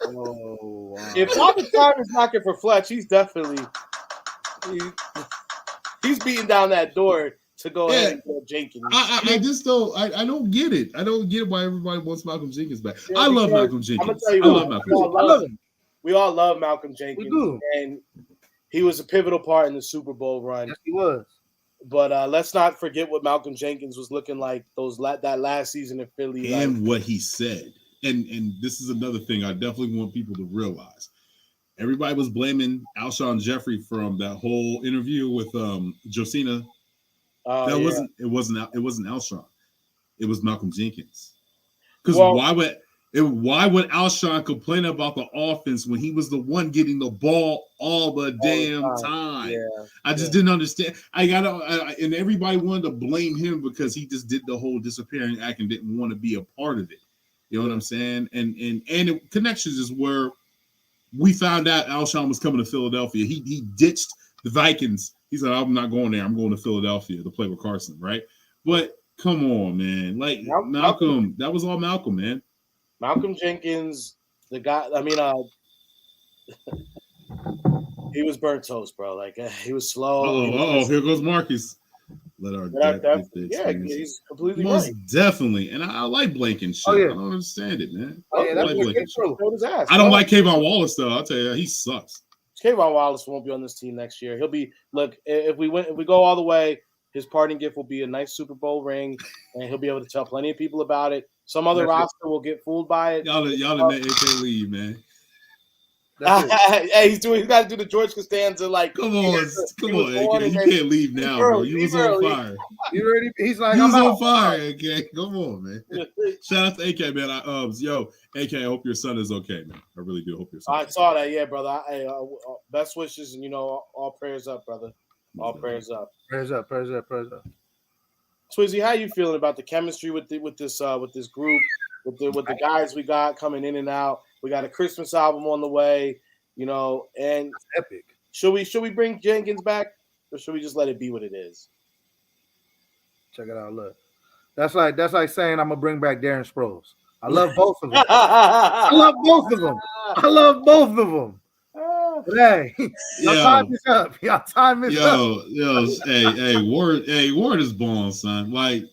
Oh, wow. If Father Time is knocking for Fletch, he's definitely he's beating down that door to go ahead and get Jenkins. I just don't. I don't get it. I don't get why everybody wants Malcolm Jenkins back. Yeah, I love Malcolm Jenkins. I'm gonna tell you, I love Malcolm Jenkins. We all love Malcolm Jenkins. We do. And he was a pivotal part in the Super Bowl run. Yes, he was. But let's not forget what Malcolm Jenkins was looking like that last season in Philly. And what he said. And this is another thing I definitely want people to realize. Everybody was blaming Alshon Jeffrey from that whole interview with Josina. It wasn't Alshon. It was Malcolm Jenkins. Because why would Alshon complain about the offense when he was the one getting the ball all the damn time? Yeah. I just didn't understand. And everybody wanted to blame him because he just did the whole disappearing act and didn't want to be a part of it. You know what I'm saying? And connections is where we found out Alshon was coming to Philadelphia. He ditched the Vikings. He said, I'm not going there. I'm going to Philadelphia to play with Carson, right? But come on, man. Like Malcolm, that was all Malcolm, man. Malcolm Jenkins, the guy, I mean, he was burnt toast, bro. Like he was slow. Here goes Marcus. Let our depth he's completely most right. Definitely. And I like Blake and shit. I don't understand it, man. I like Blake and shit. I don't like Kayvon Wallace, though. I'll tell you, he sucks. Kayvon Wallace won't be on this team next year. He'll be if we go all the way, his parting gift will be a nice Super Bowl ring, and he'll be able to tell plenty of people about it. Some other roster will get fooled by it. Y'all let AK leave, man. Hey, he's got to do the George Costanza. Like, come on, AK, you can't leave now, bro. You was on fire. He's like, you was on fire, AK. Come on, man. Shout out to AK, man. Yo, AK, I hope your son is okay, man. I really do hope your son. I saw that, yeah, brother. Best wishes, and all prayers up, brother. All prayers up. Prayers up. Twizzy, how you feeling about the chemistry with this group, with the guys we got coming in and out? We got a Christmas album on the way, and that's epic. Should we bring Jenkins back, or should we just let it be what it is? Check it out. Look, that's like saying I'm gonna bring back Darren Sproles. I love both of them. I love both of them. But hey, your time is up. Your time is up. Hey, Ward is balling, son. Like,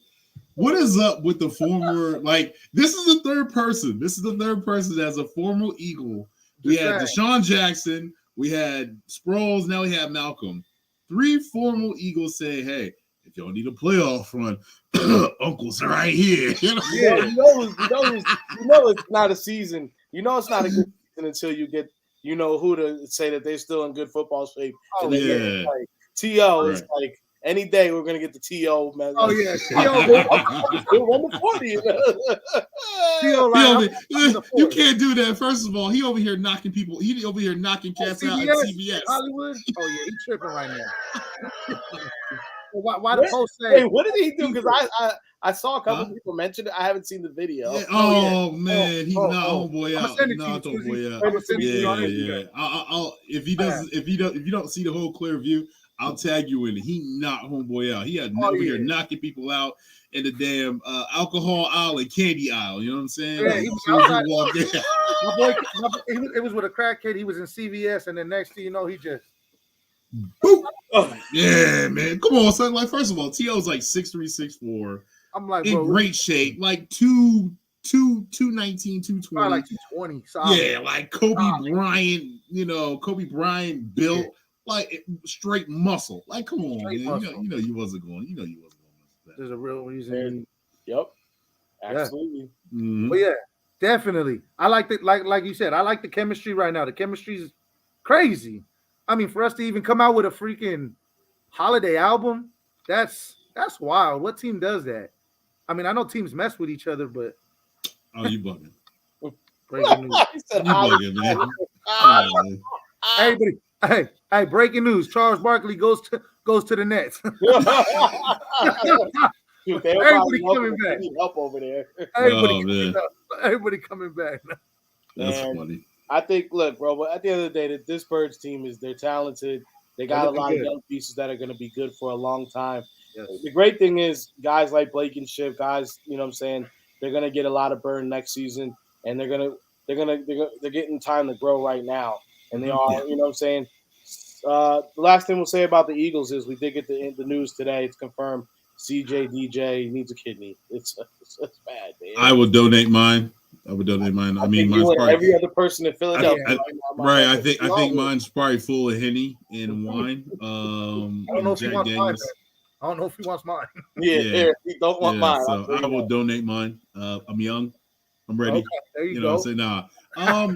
what is up with the former? Like, this is the third person. This is the third person that's a former Eagle. We had Deshaun Jackson. We had Sproles. Now we have Malcolm. 3 former Eagles say, "Hey, if y'all need a playoff run, uncles are right here." It's not a season. It's not a good season until you get who to say that they're still in good football shape. Yeah. Like, T.O. is like any day we're gonna get the T.O. man. Oh yeah, T.O. run the 40. T.O. You can't do that. First of all, he over here knocking people. He over here knocking cats out at CBS. Hollywood. Oh yeah, he's tripping right now. Why the post say? Hey, what did he do? Because I saw a couple people mention it. I haven't seen the video. Yeah. Man, he's not homeboy out. I'm not homeboy out. I'll if you don't see the whole clear view, I'll tag you in it. He knocked homeboy out. He had over here knocking people out in the damn alcohol aisle and candy aisle. You know what I'm saying? Yeah, he walked in. My boy, it was with a crack kid. He was in CVS, and then next thing you know, he just. Boop. Yeah, man. Come on, son. Like, first of all, T.O.'s like 6'3", 6'4". I'm like, in great shape, like 219, 220. Like 220. Solid. Yeah, like Kobe Bryant, Kobe Bryant built like straight muscle. Like, come on, man. You wasn't going. There's a real reason. Yep. Absolutely. Yeah. Mm-hmm. But yeah, definitely. I like the like you said, I like the chemistry right now. The chemistry is crazy. I mean, for us to even come out with a freaking holiday album, that's wild. What team does that? I mean, I know teams mess with each other, but you bugging. Breaking news. You bugging, man. Hey, breaking news. Charles Barkley goes to the Nets. Everybody coming back. Help over there. Everybody coming back. That's funny. I think, look, bro, but at the end of the day, this Birds team they're talented. They got a lot of young pieces that are going to be good for a long time. Yes. The great thing is guys like Blake and Ship, guys, you know what I'm saying, they're going to get a lot of burn next season, and they're getting time to grow right now. And they are, you know what I'm saying. The last thing we'll say about the Eagles is we did get the news today. It's confirmed DJ needs a kidney. It's bad, man. I will donate mine. I mean, mine's probably every other person in Philadelphia. I think mine's probably full of Henny and wine. I don't know if he wants mine. I don't know if he wants mine. Yeah. He don't want mine. So I will donate mine. I'm young. I'm ready. Okay, there you go. Say nah. I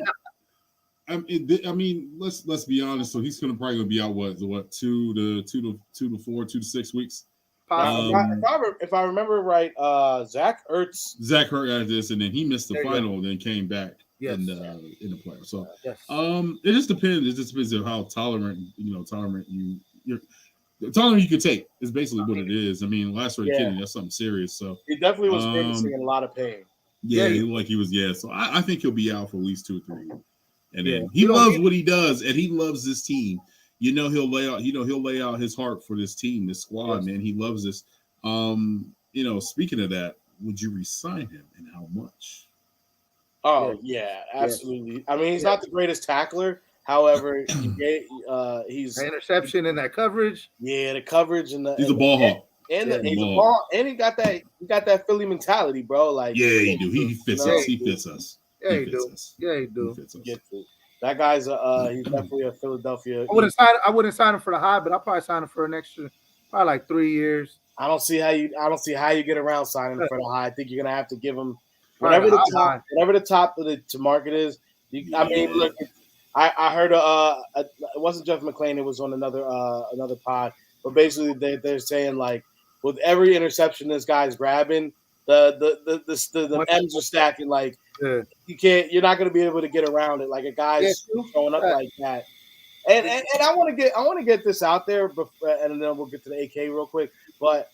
mean, let's be honest. So he's probably gonna be out what 2 to 4, 2 to 6 weeks. If I remember right, Zach Ertz had this, and then he missed the final, and then came back in the player. So it just depends. It just depends on how tolerant you can take. Is basically what it is. I mean, last week kidney, that's something serious. So he definitely was in a lot of pain. Yeah, he looked like he was. Yeah, so I think he'll be out for at least 2 or 3. And then he loves what he does, and he loves this team. He'll lay out his heart for this team, this squad, man. He loves this. Speaking of that, would you resign him and how much? Oh yeah, absolutely. I mean, he's not the greatest tackler. However, he's the interception and that coverage. Yeah, the coverage and he's a ball hawk. And he's a ball, and he got that Philly mentality, bro. Like he do. He fits us. He fits us. Yeah, he do. Yeah, he do. That guy's he's definitely a Philadelphia. I wouldn't sign him for the high, but I'll probably sign him for an extra, probably like 3 years. I don't see how you get around signing him for the high. I think you're gonna have to give him whatever the top of the market is. I mean, look, I heard it wasn't Jeff McClain. It was on another pod. But basically, they're saying like with every interception this guy's grabbing, the M's are stacking. Like you're not going to be able to get around it. Like a guy's showing up like that. And I want to get this out there, and then we'll get to the AK real quick. But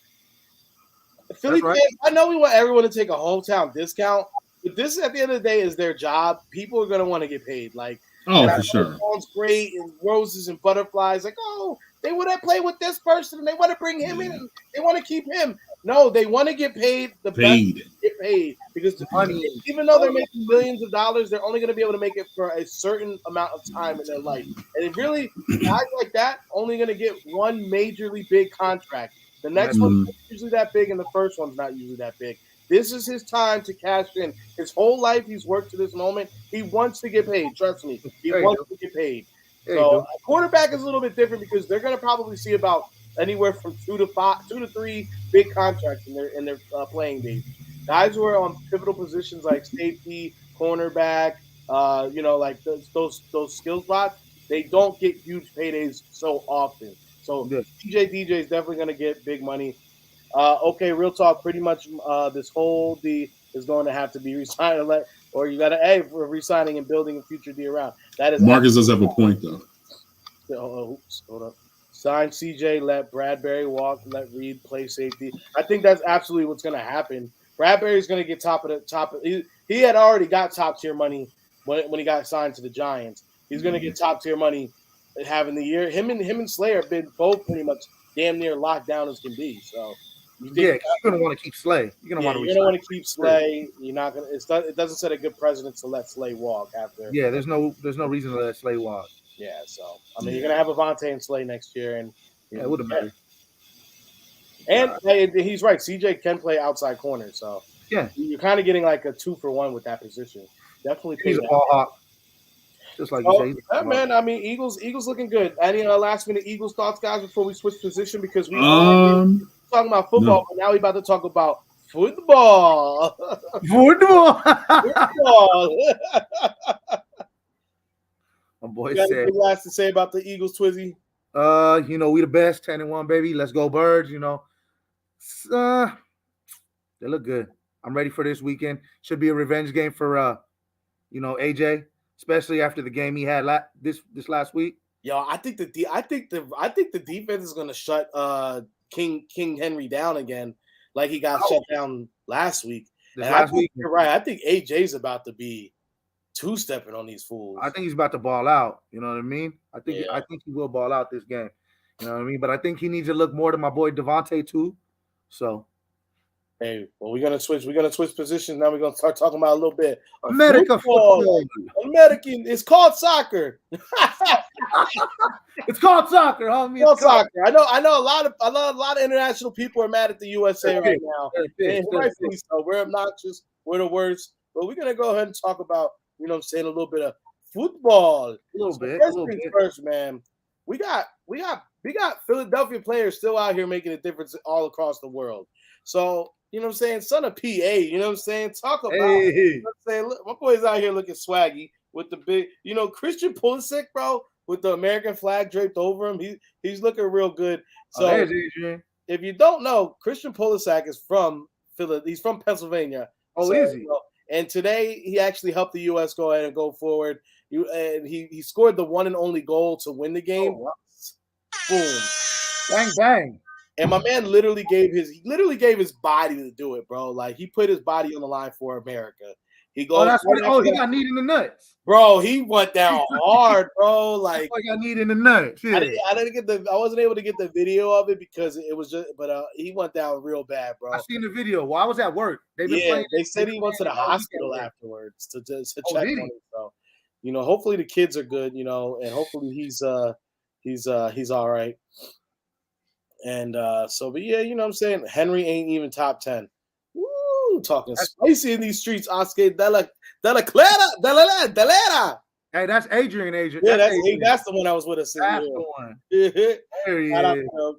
Philly fans, I know we want everyone to take a hometown discount, but this at the end of the day is their job. People are going to want to get paid. Like for sure, sounds great and roses and butterflies. Like they want to play with this person and they want to bring him in and they want to keep him. No, they want to get paid. Best get paid because the money, even though they're making millions of dollars, they're only going to be able to make it for a certain amount of time in their life. And it really, guys like that only going to get one majorly big contract. The next one's usually that big, and the first one's not usually that big. This is his time to cash in. His whole life, he's worked to this moment. He wants to get paid. Trust me, he wants to get paid. So a quarterback is a little bit different because they're going to probably see about anywhere from 2 to 3 big contracts in their playing days. Guys who are on pivotal positions like safety, cornerback, like those skill spots, they don't get huge paydays so often. So DJ is definitely going to get big money. Okay, real talk. Pretty much this whole D is going to have to be re-signed, or you got to for re-signing and building a future D around. That is Marcus does have a point though. Hold up. Sign CJ, let Bradbury walk, let Reed play safety. I think that's absolutely what's going to happen. Bradbury's going to get top. He had already got top tier money when he got signed to the Giants. He's going to get top tier money having the year. Him and Slay have been both pretty much damn near locked down as can be. So you're going to want to keep Slay. You're going to want to keep Slay. You're not going to. It doesn't set a good precedent to let Slay walk after. Yeah, there's no reason to let Slay walk. Yeah, so I mean, you're gonna have Avonte and Slay next year, and it wouldn't matter. And he's right. CJ can play outside corner, so you're kind of getting like a 2-for-1 with that position. Definitely, he's a ball hawk, just like you say. Man, I mean, Eagles looking good. Any last minute Eagles thoughts, guys, before we switch position because we talking about football, but now we're about to talk about football. Football. My boy said, anything last to say about the Eagles, Twizzy? We the best, 10-1, baby. Let's go, Birds. They look good. I'm ready for this weekend. Should be a revenge game for AJ, especially after the game he had this last week. Yo, I think the defense is gonna shut King Henry down again, like he got shut down last week. You're right. I think AJ's about to be two-stepping on these fools. I think he's about to ball out. You know what I mean? I think he will ball out this game. You know what I mean? But I think he needs to look more to my boy Devontae too. So, hey, well, we're gonna switch positions now. We're gonna start talking about a little bit of football. American. It's called soccer. It's called soccer, homie. It's called soccer. I know a lot of international people are mad at the USA right now. And rightfully so. We're obnoxious. We're the worst. But we're gonna go ahead and talk about, a little bit of football. A little bit. First, man. We got Philadelphia players still out here making a difference all across the world. So, son of PA, talk about look, my boy's out here looking swaggy with the big, Christian Pulisic, bro, with the American flag draped over him. He's looking real good. So if you don't know, Christian Pulisic is from Philadelphia. He's from Pennsylvania. Oh, is he? And today he actually helped the U.S. go ahead and go forward. And he scored the one and only goal to win the game. Oh, wow. Boom, bang, bang. And my man literally gave his body to do it, bro. Like he put his body on the line for America. He goes. He got kneed in the nuts. Bro, he went down hard, bro. Like I got kneed in the nuts. Yeah. I wasn't able to get the video of it because it was just, but he went down real bad, bro. I seen the video. Well, I was at work. They said he went to the hospital afterwards to check on him. So, hopefully the kids are good, and hopefully he's all right. And but yeah, you know what I'm saying? Henry ain't even top 10. Woo, talking spicy in these streets, Oscar de la Clara. Hey, that's Adrian. Yeah, that's the one I was with us. That's the one.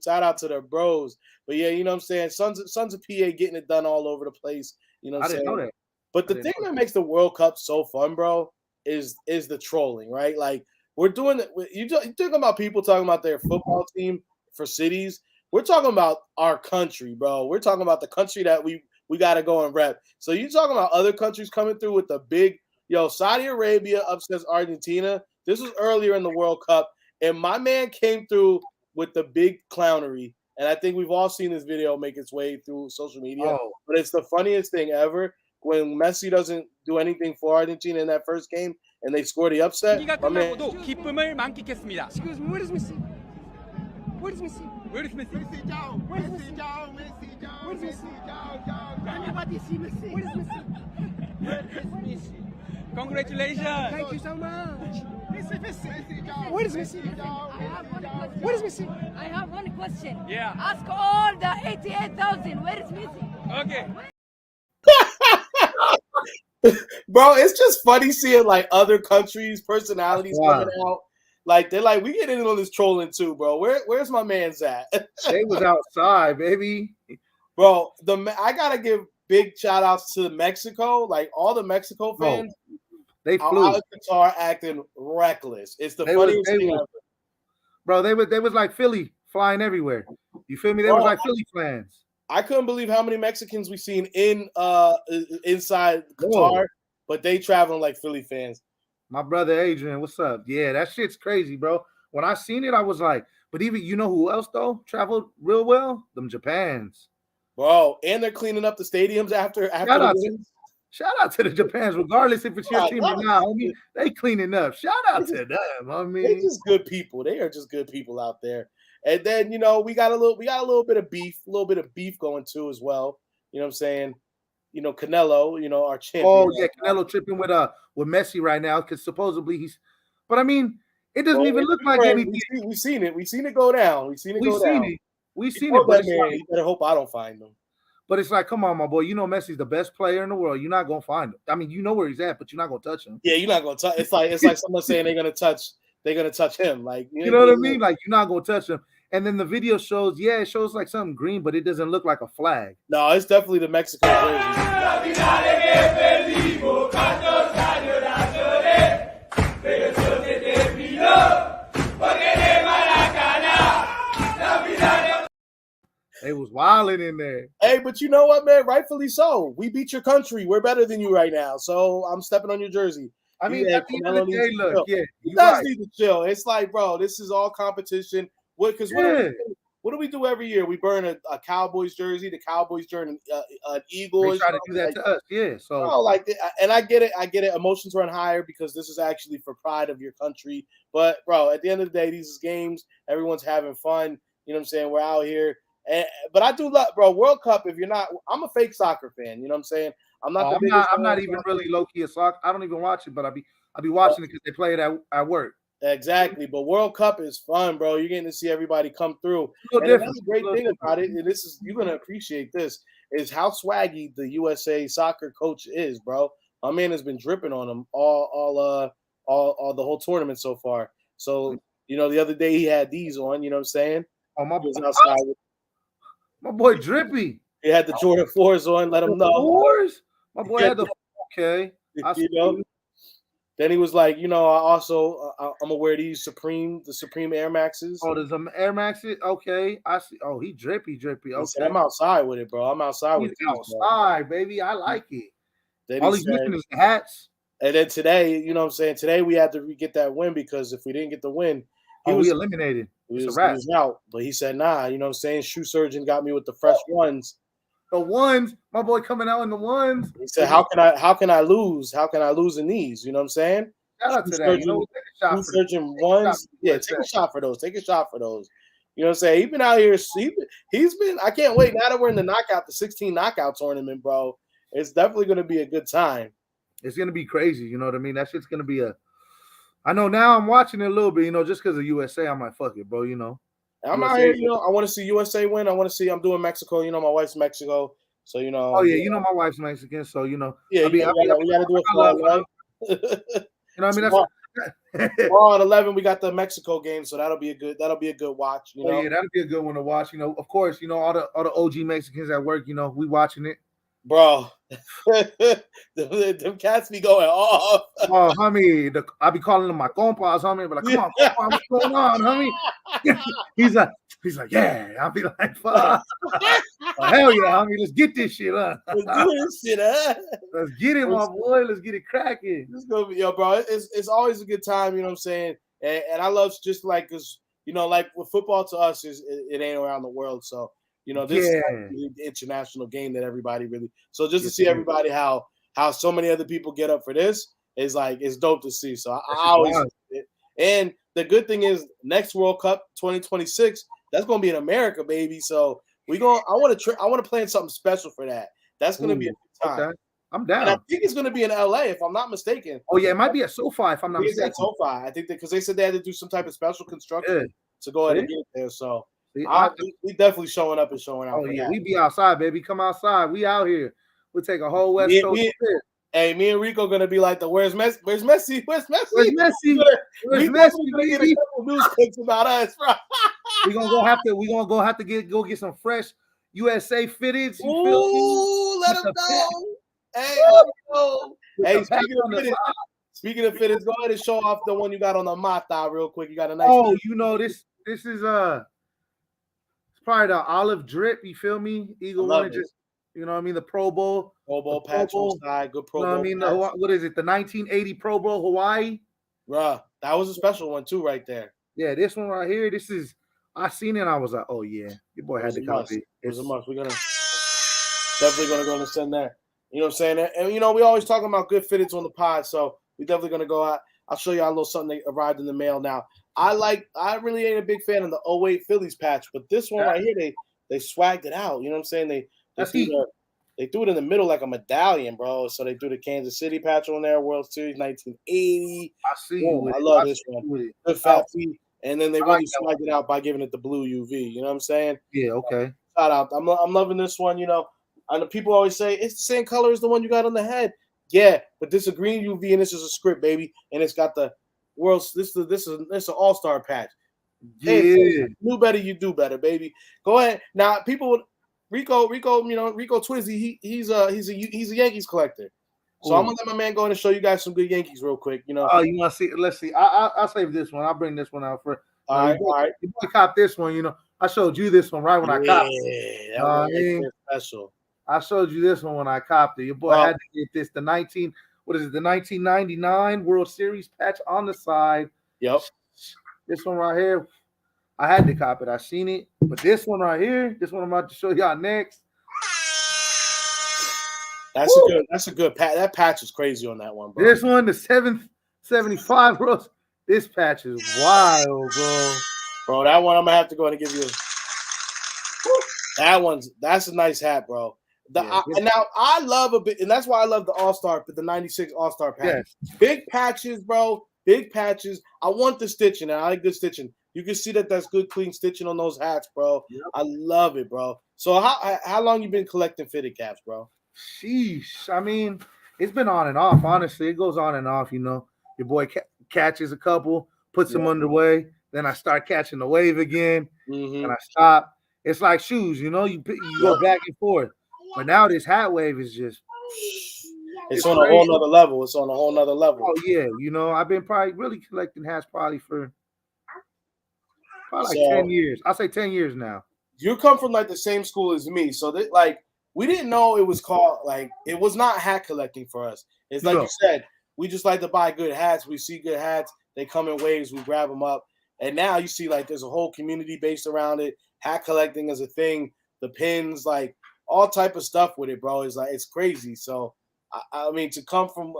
Shout out to the bros. But yeah, you know what I'm saying? Sons of PA getting it done all over the place. You know what I'm saying? Know that. But the thing that makes the World Cup so fun, bro, is the trolling, right? Like we're doing it. You're talking about people talking about their football team for cities. We're talking about our country, bro. We're talking about the country that we got to go and rep. So you talking about other countries coming through with the big, Saudi Arabia upsets Argentina. This was earlier in the World Cup, and my man came through with the big clownery. And I think we've all seen this video make its way through social media. Oh. But it's the funniest thing ever when Messi doesn't do anything for Argentina in that first game, and they score the upset. My man, 기쁨을 만끽했습니다. Excuse me, where is Messi? Where is Messi? Where is Messi? Where is Messi? Where is Messi? Everybody see Messi. Where is Messi? Where is Messi? Congratulations. Thank you so much. Messi. Where is Messi? Where is Messi? I have one question. Yeah. Ask all the 88,000. Where is Messi? Okay. bro, it's just funny seeing like other countries' personalities coming out. Like they're like, we get in on this trolling too, bro. Where's my man's at? They was outside, baby. Bro, I gotta give big shout outs to Mexico. Like all the Mexico fans, they flew out of Qatar acting reckless. It's the funniest thing ever. Bro, they was like Philly flying everywhere. You feel me? They was like Philly fans. I couldn't believe how many Mexicans we seen inside Qatar, but they traveling like Philly fans. My brother Adrian, what's up? Yeah, that shit's crazy, bro. When I seen it, I was like, but even who else though traveled real well? Them Japans. Bro, and they're cleaning up the stadiums after Shout out to the Japans, regardless if it's your team or not, homie. They cleaning up. Shout out to them, homie. They're just good people. They are just good people out there. And then we got a little bit of beef going too as well. You know what I'm saying? Canelo, our champion. Oh yeah, Canelo tripping with Messi right now because supposedly he's. But I mean, it doesn't even look like anything. We've seen it. We've seen it go down. We've seen it. But you better hope I don't find him. But it's like, come on, my boy. Messi's the best player in the world. You're not gonna find him. I mean, you know where he's at, but you're not gonna touch him. Yeah, you're not gonna touch. It's like someone saying they're gonna touch him. Like you know what I mean? Like you're not gonna touch him. And then the video shows, it shows like something green, but it doesn't look like a flag. No, it's definitely the Mexican jersey. They was wilding in there. Hey, but you know what, man? Rightfully so. We beat your country. We're better than you right now. So I'm stepping on your jersey. I mean, at the end of the day, look, you guys need to chill. It's like, bro, this is all competition. What do we do every year? We burn a Cowboys jersey. The Cowboys burn an Eagles. They try to do that to us, yeah. So, and I get it. Emotions run higher because this is actually for pride of your country. But, bro, at the end of the day, these is games. Everyone's having fun. You know what I'm saying? We're out here. But I do love, bro, World Cup. If you're not, I'm a fake soccer fan. You know what I'm saying? I'm not even really low key a soccer. I don't even watch it, but I be watching it because they play it at work. Exactly, but World Cup is fun, bro. You're getting to see everybody come through. And another great thing about it, and you're gonna appreciate this, is how swaggy the USA soccer coach is, bro. My man has been dripping on him all the whole tournament so far. So the other day he had these on. You know what I'm saying? Oh my outside. My boy Drippy. He had the Jordan 4s on. Let him know. 4s? My boy had the okay. Then he was like, I'm gonna wear these Supreme Air Maxes. Oh, there's some Air Maxes. Okay, I see. Oh, he drippy. Okay, I'm outside with it, bro. I'm outside with it. Outside, baby. I like it. Then all he's missing is the hats. And then today, you know what I'm saying? Today we had to get that win because if we didn't get the win, he was eliminated. He was out. But he said, nah, you know what I'm saying? Shoe surgeon got me with the fresh ones. The ones, my boy coming out in the ones. He said, "How can I lose? How can I lose in these?" You know what I'm saying? Shout out to that. You know, take a shot for searching ones. Yeah, take a shot for those. Take a shot for those. You know what I'm saying? He's been out here. He's been. I can't wait. Now that we're in the 16 knockout tournament, bro, it's definitely going to be a good time. It's going to be crazy. You know what I mean? That shit's going to be I know now I'm watching it a little bit, you know, just because of USA. I'm like, fuck it, bro, you know. I'm out here, you know, I want to see USA win. I'm doing Mexico. You know, my wife's Mexico. So, you know. Oh, yeah, you know, my wife's Mexican. So, you know. Yeah, we got to do it for love. You know what I mean? Tomorrow at 11, we got the Mexico game, so that'll be a good watch. You know? Yeah, that'll be a good one to watch. You know, of course, you know, all the OG Mexicans at work, you know, we watching it. Bro, them cats be going off. Oh, homie, I be calling them my compas, homie. But like, come on, compa, what's going on, homie? he's like, yeah. I'll be like, fuck. Hell yeah, homie, let's get this shit, huh? Let's do this shit, huh? Let's get it, my boy. Let's get it cracking. It's gonna be, bro. It's always a good time, you know what I'm saying? And I love just like, because, you know, like with football to us it ain't around the world, so. You know, this is the international game that everybody really. So just to see everybody how so many other people get up for this is like, it's dope to see. So I always. And the good thing is, next World Cup 2026, that's gonna be in America, baby. So I want to plan something special for that. That's gonna be a good time. Okay. I'm down. And I think it's gonna be in LA, if I'm not mistaken. Oh yeah, it might be at SoFi if I'm not mistaken. At SoFi, I think because they said they had to do some type of special construction to go ahead and get there. So. We definitely showing up and showing out. Oh yeah, we be outside, baby. Come outside. We out here. We'll take a whole West Coast trip. Hey, me and Rico gonna be like where's Messi? Where's Messi? Where's Messi? Where's Messi? Gonna get a couple news clips about us, bro. We gonna go have to go get some fresh USA fitteds. You feel me? Let them know. Hey, Hey, speaking of fitteds, go ahead and show off the one you got on the Mata real quick. You got a nice. Oh, you know this is probably the olive drip, you feel me? Eagle wanted just, you know what I mean? The Pro Bowl. Pro Bowl patch on side, good Pro Bowl. You know what I mean? What is it? The 1980 Pro Bowl Hawaii? Bruh, that was a special one too, right there. Yeah, this one right here. I seen it and I was like, oh yeah, your boy had to copy. It was a must. We're definitely gonna go and send that. You know what I'm saying? And you know, we always talking about good fitteds on the pod, so we definitely gonna go out. I'll show y'all a little something that arrived in the mail now. I really ain't a big fan of the 08 Phillies patch, but this one right here, they swagged it out. You know what I'm saying? They threw it in the middle like a medallion, bro. So they threw the Kansas City patch on there, World Series 1980. I see you. I love this one. Good fat feet. And then they really swagged it out by giving it the blue UV. You know what I'm saying? Yeah, okay. Shout out. I'm loving this one, you know. And the people always say it's the same color as the one you got on the head. Yeah, but this is a green UV and this is a script, baby. And it's got the world's this is an all-star patch. Yeah, hey, do better, you do better, baby. Go ahead. Now, people, Rico, you know, Rico Twizzy, he's a Yankees collector. So I'm gonna let my man go in and show you guys some good Yankees real quick. You know. Oh, you want to see? Let's see. I'll save this one. I'll bring this one out for. All right. You boy cop this one. You know, I showed you this one right when I copped it. Yeah, that was special. I showed you this one when I copped it. Your boy had to get this. The 1999 World Series patch on the side. Yep. This one right here, I had to cop it. I seen it, but this one right here, this one I'm about to show y'all next. That's a good patch. That patch is crazy on that one, bro. This one, the 775, bro. This patch is wild, bro. Bro, that one I'm gonna have to go and give you. That's a nice hat, bro. Now I love a bit, and that's why I love the 96 All-Star patch. Yes. Big patches, bro. Big patches. I want the stitching. I like good stitching. You can see that's good, clean stitching on those hats, bro. Yep. I love it, bro. So how long you been collecting fitted caps, bro? Sheesh. I mean, it's been on and off. Honestly, it goes on and off. You know, your boy catches a couple, puts them underway. Then I start catching the wave again, and I stop. It's like shoes, you know. You go back and forth. But now this hat wave is just. It's on a whole nother level. It's on a whole nother level. Oh yeah, you know, I've been probably really collecting hats for 10 years. I'll say 10 years now. You come from like the same school as me, so that like we didn't know it was called like it was not hat collecting for us. It's like you said, we just like to buy good hats. We see good hats, they come in waves, we grab them up, and now you see like there's a whole community based around it. Hat collecting is a thing. The pins, like all type of stuff with it, bro. It's like it's crazy. So I mean, to come from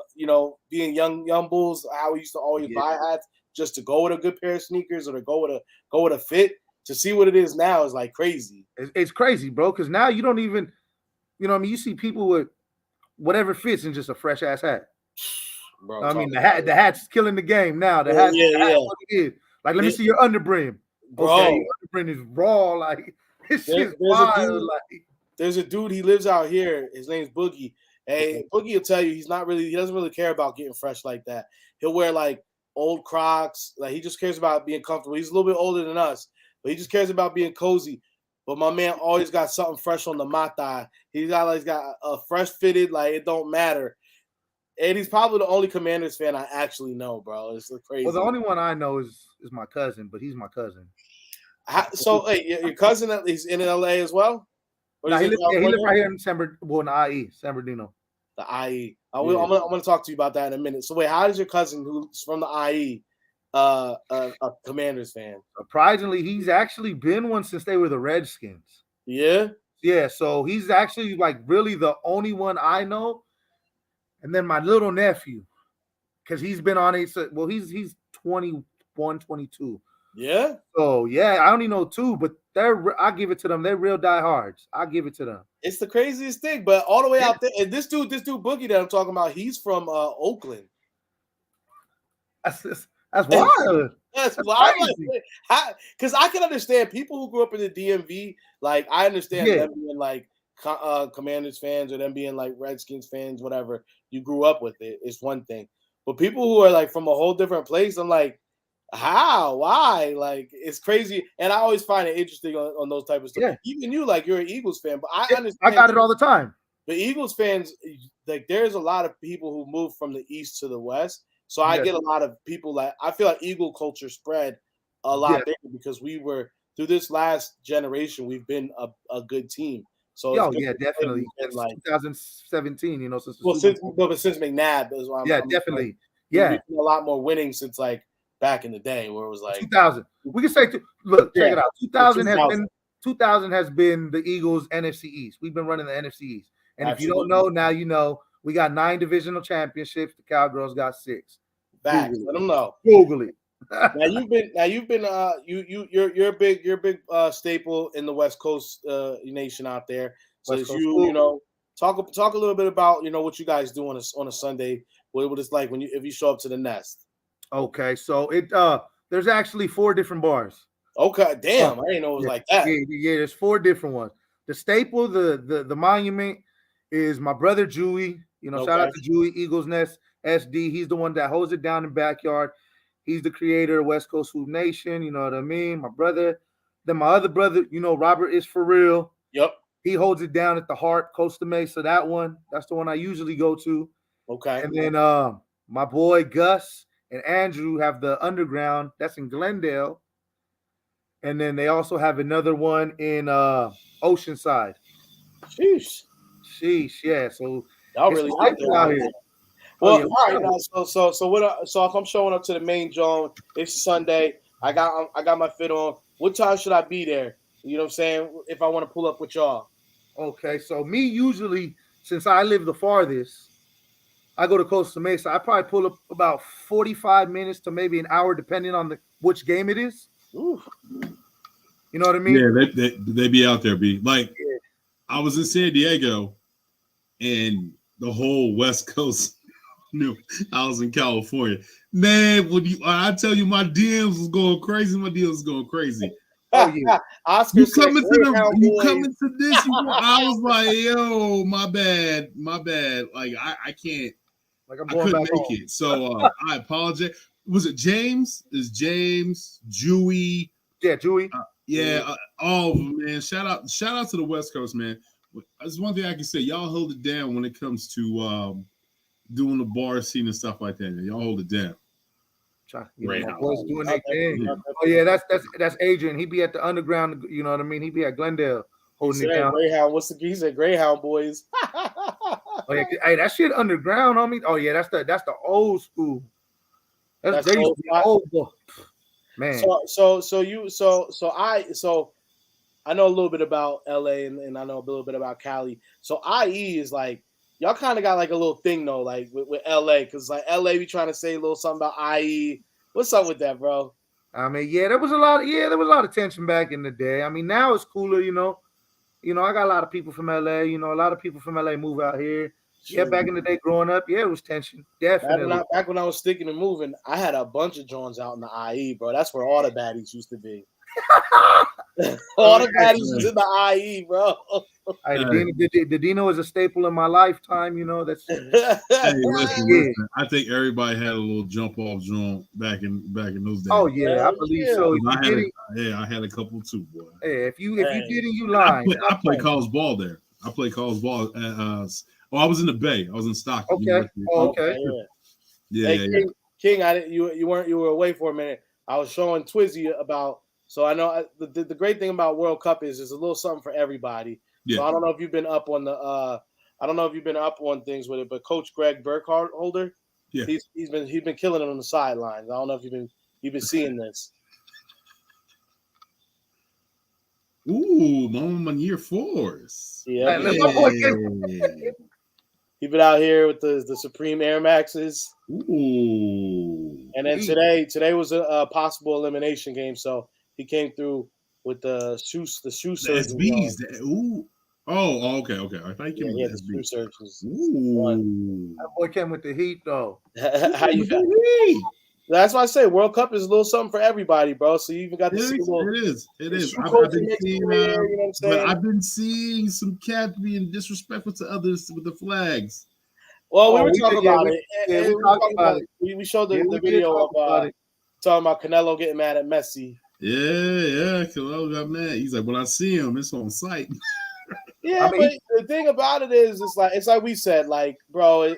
being young bulls, how we used to always buy hats just to go with a good pair of sneakers or to go with a fit, to see what it is now is like crazy. It's crazy, bro. Because now you don't even, you see people with whatever fits in just a fresh ass hat. Bro, I mean, the hat's killing the game now. The hat's what it is. Like, let me see your underbrim. Bro, okay, your underbrim is raw. Like, this shit's wild. There's a dude, he lives out here. His name's Boogie. Hey, Boogie will tell you he doesn't really care about getting fresh like that. He'll wear like old Crocs. Like, he just cares about being comfortable. He's a little bit older than us, but he just cares about being cozy. But my man always got something fresh on the mata. He's got a fresh fitted, like it don't matter. And he's probably the only Commanders fan I actually know, bro. It's crazy. Well, the only one I know is my cousin, but he's my cousin. So, hey, your cousin is in LA as well? Nah, he lives right here in in the IE, San Bernardino. The IE. I'm gonna talk to you about that in a minute. So wait, how does your cousin who's from the IE a Commanders fan? Surprisingly, he's actually been one since they were the Redskins. Yeah? Yeah, so he's actually like really the only one I know. And then my little nephew, because he's been on he's 21, 22. Yeah. So yeah, I only know 2, but I give it to them. They're real diehards. I give it to them. It's the craziest thing, but all the way out there. And this dude Boogie that I'm talking about, he's from Oakland. That's wild. That's wild. Because I can understand people who grew up in the DMV. Like, I understand them being like Commanders fans or them being like Redskins fans, whatever. You grew up with it. It's one thing. But people who are like from a whole different place, I'm like, how? Why? Like, it's crazy. And I always find it interesting on those type of stuff. Yeah. Even you, like, you're an Eagles fan, but I understand. I got it all the time. The Eagles fans, like, there's a lot of people who move from the East to the West. So I get a lot of people I feel like Eagle culture spread a lot bigger because we were, through this last generation, we've been a good team. So definitely. Like 2017, since since McNabb is why definitely. We've been a lot more winning since like back in the day where it was like 2000. We can say check it out. 2000 has been the Eagles NFC East. We've been running the NFC East. And if you don't know, now you know. We got 9 divisional championships. The Cowgirls got 6. Facts. Let them know. Google it. You're a big staple in the West Coast nation out there. So talk a little bit about what you guys do on a Sunday. What it's like if you show up to the Nest. Okay, so there's actually 4 different bars. Okay, damn, I didn't know it was like that. Yeah, there's 4 different ones. The staple, the monument is my brother Jewy. Shout out to Jewy, Eagles Nest SD. He's the one that holds it down in backyard. He's the creator of West Coast Food Nation. You know what I mean? My brother. Then my other brother, Robert is for real. Yep. He holds it down at the Heart, Costa Mesa. That one. That's the one I usually go to. Okay. And then my boy Gus and Andrew have the Underground. That's in Glendale. And then they also have another one in Oceanside. Sheesh, yeah. So y'all really out here. Well, all right. Now, so if I'm showing up to the main zone, it's Sunday. I got my fit on. What time should I be there? You know what I'm saying? If I want to pull up with y'all. Okay, so me usually, since I live the farthest, I go to Costa Mesa. I probably pull up about 45 minutes to maybe an hour, depending on which game it is. Ooh. You know what I mean? Yeah, they be out there, B. Like, I was in San Diego, and the whole West Coast knew I was in California. Man, I tell you, my DMs was going crazy. Oh, yeah. Oscar, you coming to this? I was like, yo, my bad. Like, I can't. Like, I couldn't make it. So I apologize. Was it James? Is James, Jewy? Yeah, Jewy. All of them, man. Shout out to the West Coast, man. That's one thing I can say. Y'all hold it down when it comes to doing the bar scene and stuff like that. Y'all hold it down. Boys doing their thing. Oh yeah, that's Adrian. He be at the Underground. You know what I mean? He be at Glendale holding it down. Greyhound. He said Greyhound boys. Oh yeah, hey, that shit Underground, homie. Oh yeah, that's the old school. That's old boy. Man. So I know a little bit about LA and I know a little bit about Cali. So IE is like y'all kind of got like a little thing though, like with LA, because like LA be trying to say a little something about IE. What's up with that, bro? I mean, there was a lot of tension back in the day. I mean, now it's cooler, you know. I got a lot of people from LA. A lot of people from LA move out here. Yeah, back in the day growing up, it was tension. Definitely. Back when I was sticking and moving, I had a bunch of Jones out in the IE, bro. That's where all the baddies used to be. All the baddies was in the IE, bro. The Dino is a staple in my lifetime. That's. Hey, listen. I think everybody had a little jump off joint back in those days. Oh yeah, I believe so. I had a couple too, boy. Hey, if you didn't, you lying. I played college ball there. I played college ball. I was in the Bay. I was in Stockton. Okay. Okay. Yeah. King, you were away for a minute. I was showing Twizzy about. So I know the great thing about World Cup is there's a little something for everybody. Yeah. So I don't know if you've been up on things with it, but Coach Greg Burkholder, he's been killing it on the sidelines. I don't know if you've been seeing this. Ooh, Mama Year Force. Yeah. He been out here with the Supreme Air Maxes. Ooh. And then today was a possible elimination game, so he came through with the shoe surgeons. SBs. Ooh. Oh, okay. I thought you the shoe surgeons. Ooh. That boy came with the heat, though. How you got heat? That's why I say World Cup is a little something for everybody, bro. So you even got to see a little. It is. I've been seeing some cats being disrespectful to others with the flags. Well, we were talking about it. We showed the video of talking about Canelo getting mad at Messi. Yeah. Canelo got mad. He's like, when I see him, it's on sight. Yeah, but the thing about it is, it's like we said, like, bro.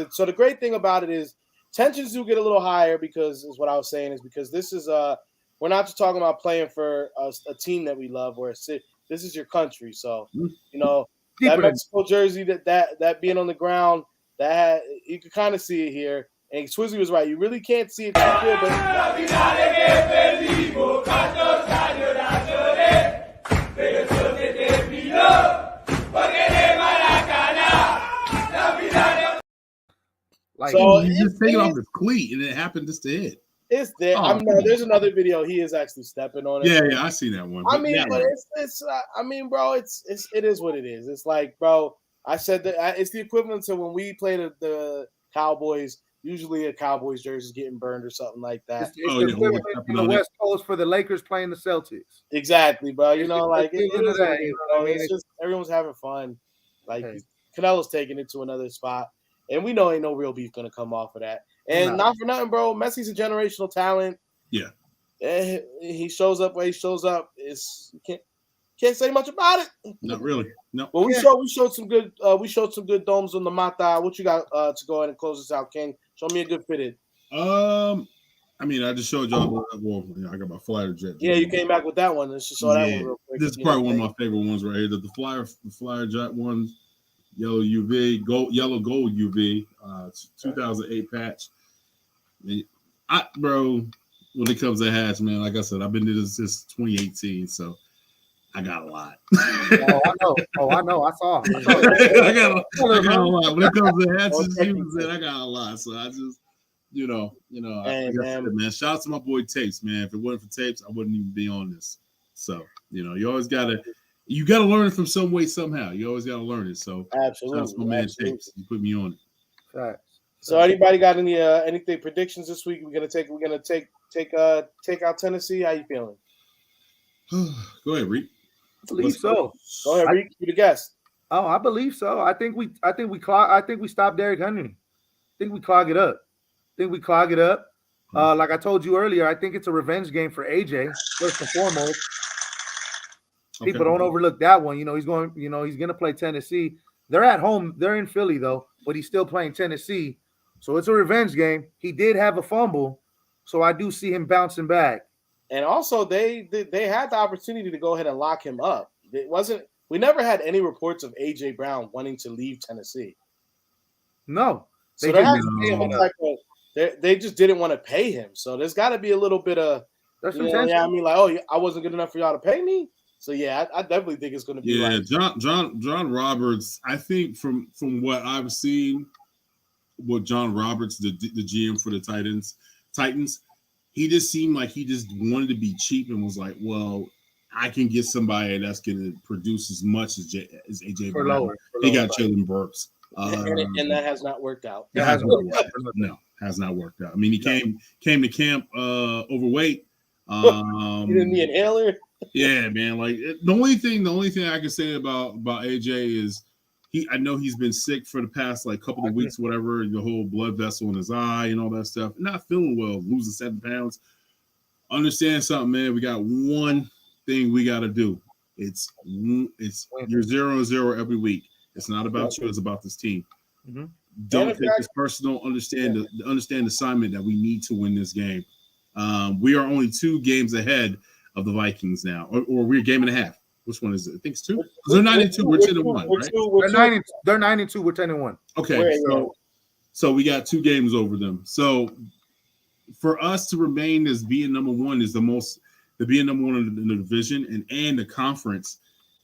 So the great thing about it is tensions do get a little higher because is what I was saying is because this is we're not just talking about playing for a team that we love, where this is your country. So that Mexico jersey that being on the ground, that you can kind of see it here. And Swizzy was right. You really can't see it too good, but so he's just taking off his cleat, and it happened just to hit. It's there. There's another video. He is actually stepping on it. Yeah, I seen that one. But it is what it is. It's like, bro, I said that it's the equivalent to when we played the Cowboys. Usually, a Cowboys jersey is getting burned or something like that. It's the equivalent in the West Coast for the Lakers playing the Celtics. Exactly, bro. It's just everyone's having fun. Like Canelo's taking it to another spot. And we know ain't no real beef gonna come off of that. And not for nothing, bro. Messi's a generational talent. Yeah. And he shows up where he shows up. You can't say much about it. Not really. No. Well, we showed some good domes on the Mata. What you got to go ahead and close this out, King? Show me a good fitted. I just showed y'all. Well, I got my flyer jet. Yeah, you came back with that one. Let's just show that one real quick. This is probably one of my favorite ones right here. The flyer jet ones. Yellow UV, yellow gold UV, 2008 patch. Bro, when it comes to hats, man, like I said, I've been doing this since 2018, so I got a lot. I know. I saw. I got a lot. When it comes to hats and shoes, I got a lot. So I just, man, shout out to my boy Tapes, man. If it wasn't for Tapes, I wouldn't even be on this. So, you always gotta learn it from some way, somehow. You always gotta learn it. So absolutely, that's my man Tapes. You put me on it. Right. So anybody got anything predictions this week? We're gonna take out Tennessee. How you feeling? Go ahead, Reek. I believe so. Go ahead, Reek. Be the guest. Oh, I believe so. I think we stop Derrick Henry. I think we clog it up. Like I told you earlier, I think it's a revenge game for AJ first and foremost. Okay. People don't overlook that one. He's going to play Tennessee. They're at home. They're in Philly though, but he's still playing Tennessee. So it's a revenge game. He did have a fumble, so I do see him bouncing back. And also, they had the opportunity to go ahead and lock him up. We never had any reports of AJ Brown wanting to leave Tennessee. No, so they just didn't want to pay him. So there's got to be a little bit of, I wasn't good enough for y'all to pay me. So yeah, I definitely think it's going to be. Yeah, like, John Roberts. I think from what I've seen, what John Roberts, the GM for the Titans, he just seemed like he just wanted to be cheap and was like, well, I can get somebody that's going to produce as much as AJ For Brown. lower, He got Jalen Burks. and that has not worked out. That hasn't worked out. No, has not worked out. I mean, he came to camp overweight. You didn't need an inhaler. Yeah, man. Like the only thing I can say about AJ is I know he's been sick for the past like couple of weeks, whatever, the whole blood vessel in his eye and all that stuff. Not feeling well, losing 7 pounds. Understand something, man. We got one thing we got to do. It's you're 0-0 every week. It's not about you. It's about this team. Mm-hmm. Don't take this personal. Understand the assignment that we need to win this game. We are only 2 games ahead of the Vikings now, or we're a game and a half. Which one is it? I think it's 2. They're 9-2. We're 10-1, right? They're 9-2. We're 10-1. Okay, so we got 2 games over them. So for us to remain as being number 1 is being number 1 in the division and the conference.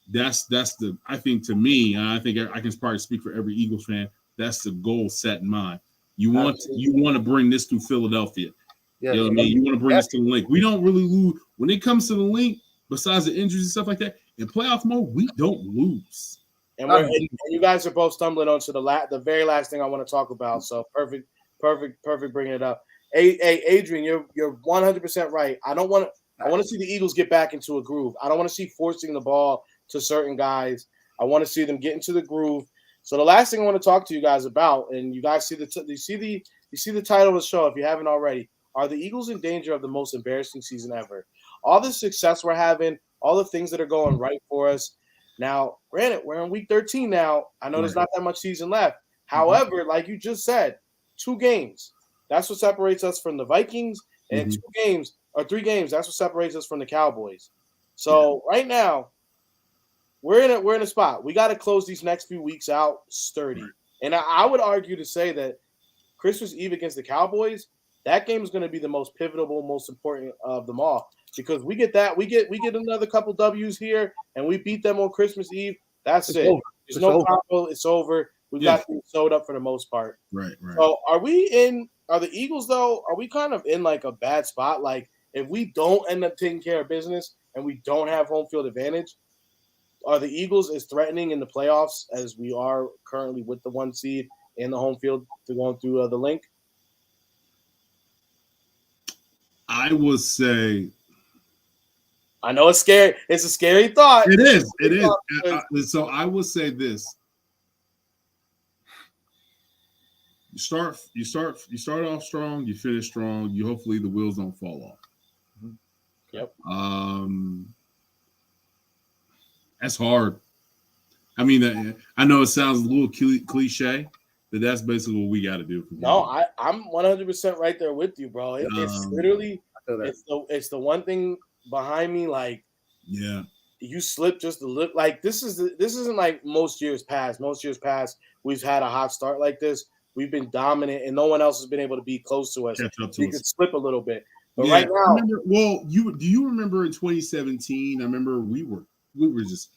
That's the, I think, to me, and I think I can probably speak for every Eagles fan. That's the goal set in mind. You want to bring this through Philadelphia. Yeah, you know what I mean? You want to bring this to the link. We don't really lose when it comes to the link. Besides the injuries and stuff like that, in playoff mode, we don't lose. And you guys are both stumbling onto the very last thing I want to talk about. So perfect bringing it up. Hey, Adrian, you're 100% right. I want to see the Eagles get back into a groove. I don't want to see forcing the ball to certain guys. I want to see them get into the groove. So the last thing I want to talk to you guys about, and you guys see the title of the show if you haven't already. Are the Eagles in danger of the most embarrassing season ever? All the success we're having, all the things that are going right for us. Now, granted, we're in week 13 now. I know there's not that much season left. However, like you just said, 2 games. That's what separates us from the Vikings. And 2 games or 3 games, that's what separates us from the Cowboys. So right now, we're in a spot. We got to close these next few weeks out sturdy. And I would argue to say that Christmas Eve against the Cowboys, that game is going to be the most pivotal, most important of them all. Because we get another couple W's here, and we beat them on Christmas Eve. That's it. There's no combo. It's over. We've got things sewed up for the most part. Right. So are the Eagles, though, are we kind of in like a bad spot? Like if we don't end up taking care of business and we don't have home field advantage, are the Eagles as threatening in the playoffs as we are currently with the 1 seed in the home field to going through the link? I would say. I know it's scary. It's a scary thought. It is. So I would say this. You start off strong, you finish strong, you hopefully the wheels don't fall off. Yep. That's hard. I mean, I know it sounds a little cliche, but that's basically what we got to do. No, I'm 100% right there with you, bro. It's literally it's the one thing behind me. Like, yeah, you slip just a little. Like this isn't like most years past. Most years past, we've had a hot start like this. We've been dominant, and no one else has been able to be close to us. You could slip a little bit, but right now, do you remember in 2017? I remember we were just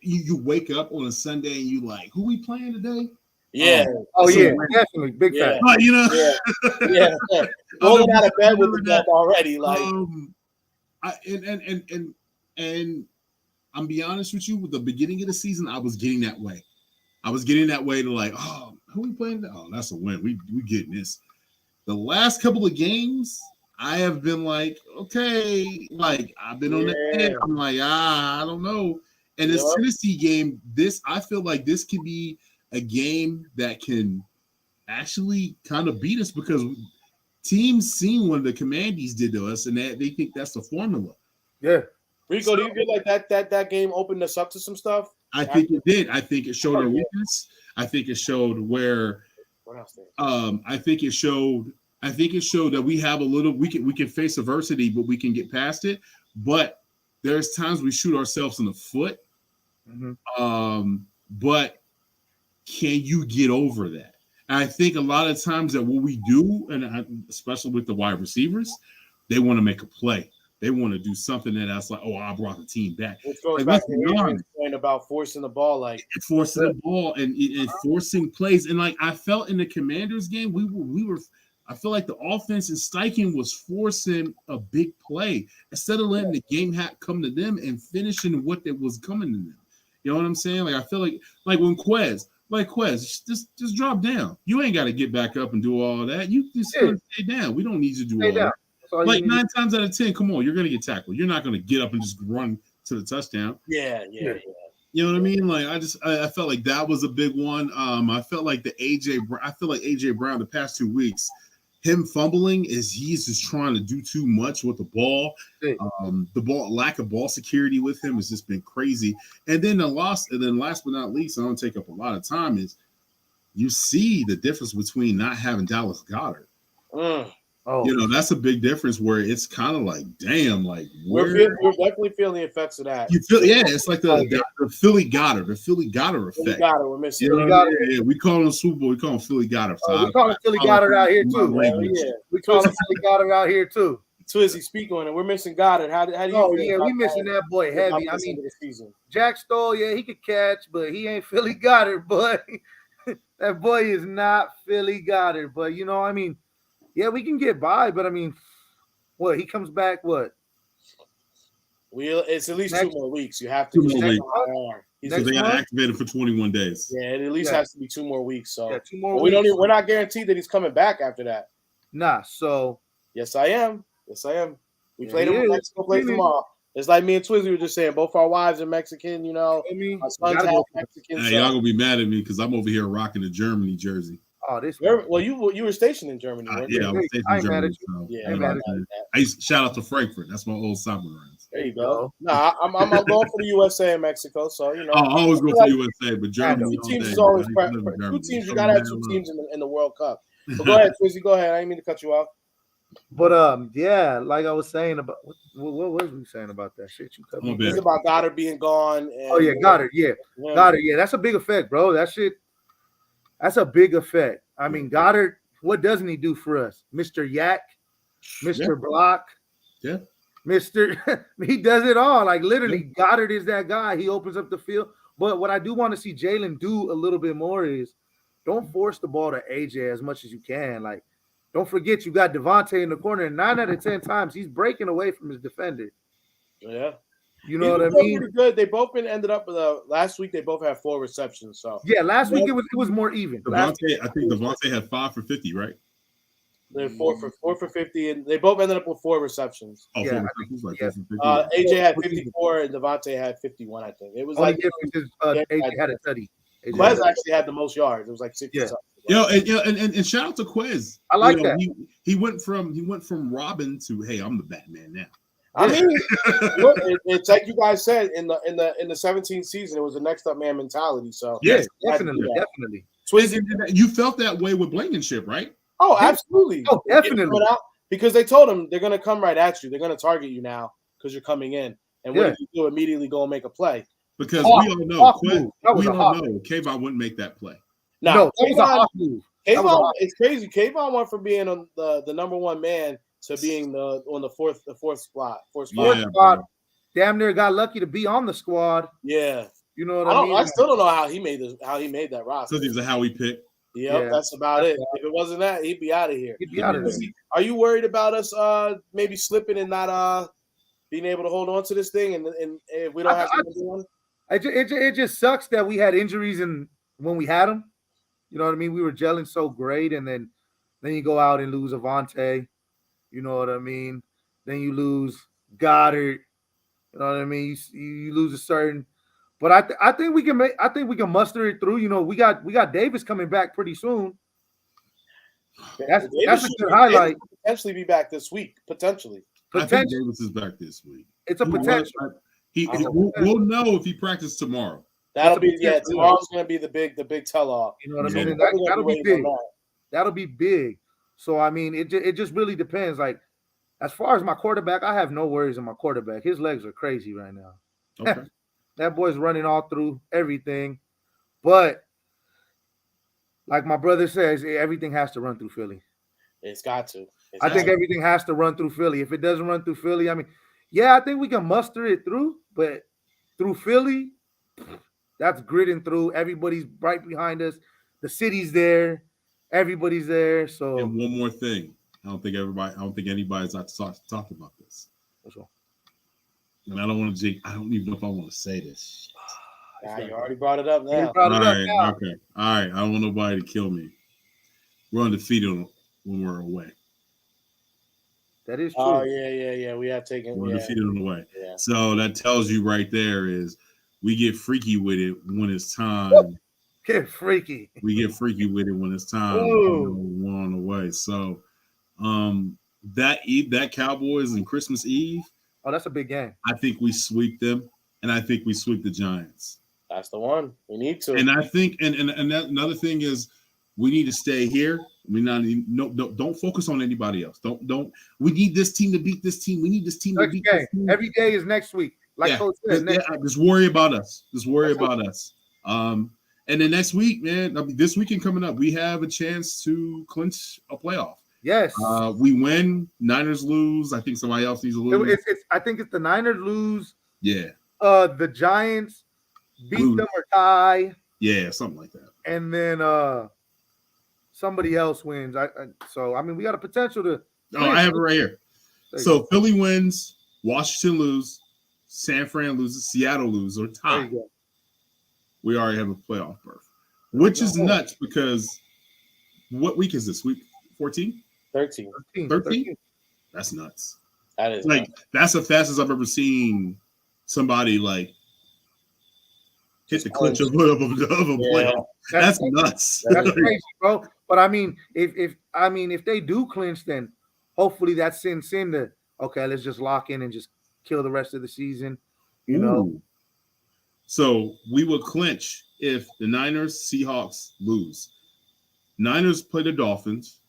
you wake up on a Sunday and you like, who we playing today? Yeah. Definitely big fan. You know, yeah. Rolling out of bed with the dub already, like. And I'm be honest with you, with the beginning of the season, I was getting that way. I was getting that way to like, oh, who we playing? Oh, that's a win. We getting this. The last couple of games, I have been like, okay, like I've been on the head. I'm like, I don't know. And this Tennessee game, I feel like this could be a game that can actually kind of beat us because teams seen what the Commandees did to us, and they think that's the formula. Yeah. Rico, do you feel like that game opened us up to some stuff? I think it did. I think it showed our weakness. I think it showed where. What else? I think it showed that we have a little. We can face adversity, but we can get past it. But there's times we shoot ourselves in the foot. Mm-hmm. But can you get over that? And I think a lot of times that what we do, and especially with the wide receivers, they want to make a play. They want to do something that's like, oh, I brought the team back. Which goes Like, back let's to be honest. Adrian's point about forcing the ball, like forcing the ball and forcing plays. And like I felt in the Commanders game, we were. I feel like the offense in Steichen was forcing a big play instead of letting the game come to them and finishing what that was coming to them. You know what I'm saying? Like I feel like when Quez, just drop down. You ain't got to get back up and do all of that. You just stay down. We don't need you to do all that. Like 9 times out of 10, come on, you're gonna get tackled. You're not gonna get up and just run to the touchdown. Yeah. You know what I mean? Like I felt like that was a big one. I felt like AJ Brown the past 2 weeks, him fumbling he's just trying to do too much with the ball. The lack of ball security with him has just been crazy. And then last but not least, I don't take up a lot of time, is you see the difference between not having Dallas Goedert. You know, that's a big difference where it's kind of like, damn, like we're definitely feeling the effects of that. You feel, it's like the Philly Goddard effect. Philly Goddard, we're missing. You know, we call him Super Bowl, we call him Philly Goddard. We call him Philly Goddard out here too. We call him Philly Goddard out here too. Twizzy, speak on it. We're missing Goddard. How do you? Oh yeah, we missing that boy heavy. I mean, Jack Stoll, he could catch, but he ain't Philly Goddard, boy. That boy is not Philly Goddard. But you know, I mean. Yeah, we can get by, but I mean, what, he comes back, what? It's at least 2 more weeks. You have to. So they got to activate him for 21 days. Yeah, it at least has to be 2 more weeks. So 2 more weeks. We're not guaranteed that he's coming back after that. Nah, so. Yes, I am. We played him in Mexico, plays tomorrow. It's like me and Twizzy were just saying, both our wives are Mexican, you know. My son's half Mexican. Hey, y'all gonna be mad at me because I'm over here rocking the Germany jersey. Oh, this. Well, you were stationed in Germany. Yeah, I was stationed in Germany. Shout out to Frankfurt. That's my old Submarines. There you go. No, I'm going for the USA and Mexico. So you know, I always go for USA, but Germany. 2 teams is always 2 teams. You gotta have 2 teams in the World Cup. But go ahead, Twizzy. Go ahead. I didn't mean to cut you off. But yeah, like I was saying about what was we saying about that shit? You cut me. It's about Goddard being gone. And, Goddard. Yeah, Goddard. Yeah, that's a big effect, bro. That shit. That's a big effect. I mean, Goddard, what doesn't he do for us? Mr. Yak, Mr. Block. Yeah. He does it all. Like literally, Goddard is that guy. He opens up the field. But what I do want to see Jalen do a little bit more is don't force the ball to AJ as much as you can. Like, don't forget you got Devontae in the corner, and 9 out of 10 times he's breaking away from his defender. Yeah. You know what I mean? Pretty good. They both ended up with last week. They both had 4 receptions. So yeah, last week it was more even. I think Devontae had 5 for 50, right? They're 4 for 50, and they both ended up with 4 receptions. Oh, yeah, AJ had 54 and Devontae had 51. I think it was like AJ had a tutty. Quez actually had the most yards. It was like 60 something. And shout out to Quez. I like that. He went from Robin to, hey, I'm the Batman now. I mean, look, it's like you guys said in the 17th season, it was the next up man mentality. So yes, definitely. Twizzy, you felt that way with Blankenship, right? Oh, absolutely. Oh, definitely. Because they told him they're gonna come right at you. They're gonna target you now because you're coming in. And what do you do? Immediately go and make a play. Because we all know Kayvon wouldn't make that play. No, that was a hot move. Kayvon, it's crazy. Kayvon went from being on the number 1 man to being on the fourth spot. Damn near got lucky to be on the squad. Yeah. You know what I mean? I still don't know how he made that roster. So he was a Howie pick. Yep, that's about it. If it wasn't that, he'd be out of here. He'd be out of there. Are you worried about us maybe slipping and not being able to hold on to this thing and if we don't have one? It just sucks that we had injuries and when we had them. You know what I mean? We were gelling so great, and then you go out and lose Avante. You know what I mean? Then you lose Goddard. You know what I mean? You lose a certain, but I think we can muster it through. You know, we got Davis coming back pretty soon. That's a good highlight. Potentially be back this week. Potentially. I think Davis is back this week. It's a potential. We'll know if he practices tomorrow. That'll be tomorrow's gonna be the big tell-off. You know what I mean? That'll be big. That'll be big. So I mean, it just really depends. Like as far as my quarterback, I have no worries on my quarterback. His legs are crazy right now. Okay. That boy's running all through everything. But like my brother says, everything has to run through Philly. It's got to. I think everything has to run through Philly. If it doesn't run through Philly, I mean, Yeah, I think we can muster it through, but through Philly, that's gritting through. Everybody's right behind us. The city's there. Everybody's there. So And one more thing. I don't think anybody's not talked about this. And I don't want to. I don't even know if I want to say this. Nah, you already brought it up now. You brought it up now. Okay. All right. I don't want nobody to kill me. We're undefeated when we're away. That is true. Oh yeah. We have taken. We're undefeated on the way. Yeah. So that tells you right there is we get freaky with it when it's time. Get freaky. We get freaky with it when it's time. Ooh. We're on the way. So that Cowboys and Christmas Eve. Oh, that's a big game. I think we sweep them, and I think we sweep the Giants. That's the one. We need to. And I think, and that, another thing is, we need to stay here. Don't focus on anybody else. Don't. We need this team to beat this team. We need this team to beat this team. Every day is next week. Like Coach said, just worry about us. Just worry about us. And then next week, man, this weekend coming up, we have a chance to clinch a playoff. Yes. We win. Niners lose. I think somebody else needs to lose. I think it's the Niners lose. Yeah. The Giants beat them or tie. Yeah, something like that. And then somebody else wins. So we got a potential to. Oh, I have it right here. So Philly wins, Washington lose, San Fran loses, Seattle loses, or tie. We already have a playoff berth, which is nuts because what week is this week? 14? 13. 13? That's nuts. That is like nuts. That's the fastest I've ever seen somebody like hit the clinch of a playoff. That's nuts. That's crazy, bro. But if they do clinch, then hopefully that sends in the okay. Let's just lock in and just kill the rest of the season. You know. So we will clinch if the Niners, Seahawks lose. Niners play the Dolphins.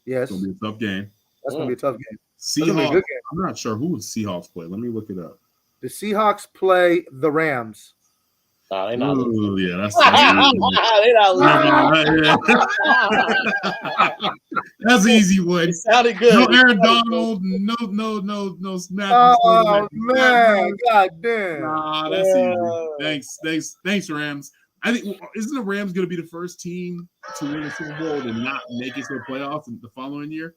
Yes. It's gonna be a tough game. That's gonna be a tough game. Seahawks. I'm not sure who the Seahawks play. Let me look it up. The Seahawks play the Rams. No, they're not. Ooh, yeah, that's they're not that's an easy one. It sounded good. No Aaron Donald. No snap. Oh man, god damn. Nah, that's easy. Thanks, Rams. I think isn't the Rams going to be the first team to win a Super Bowl and not make it to the playoffs the following year?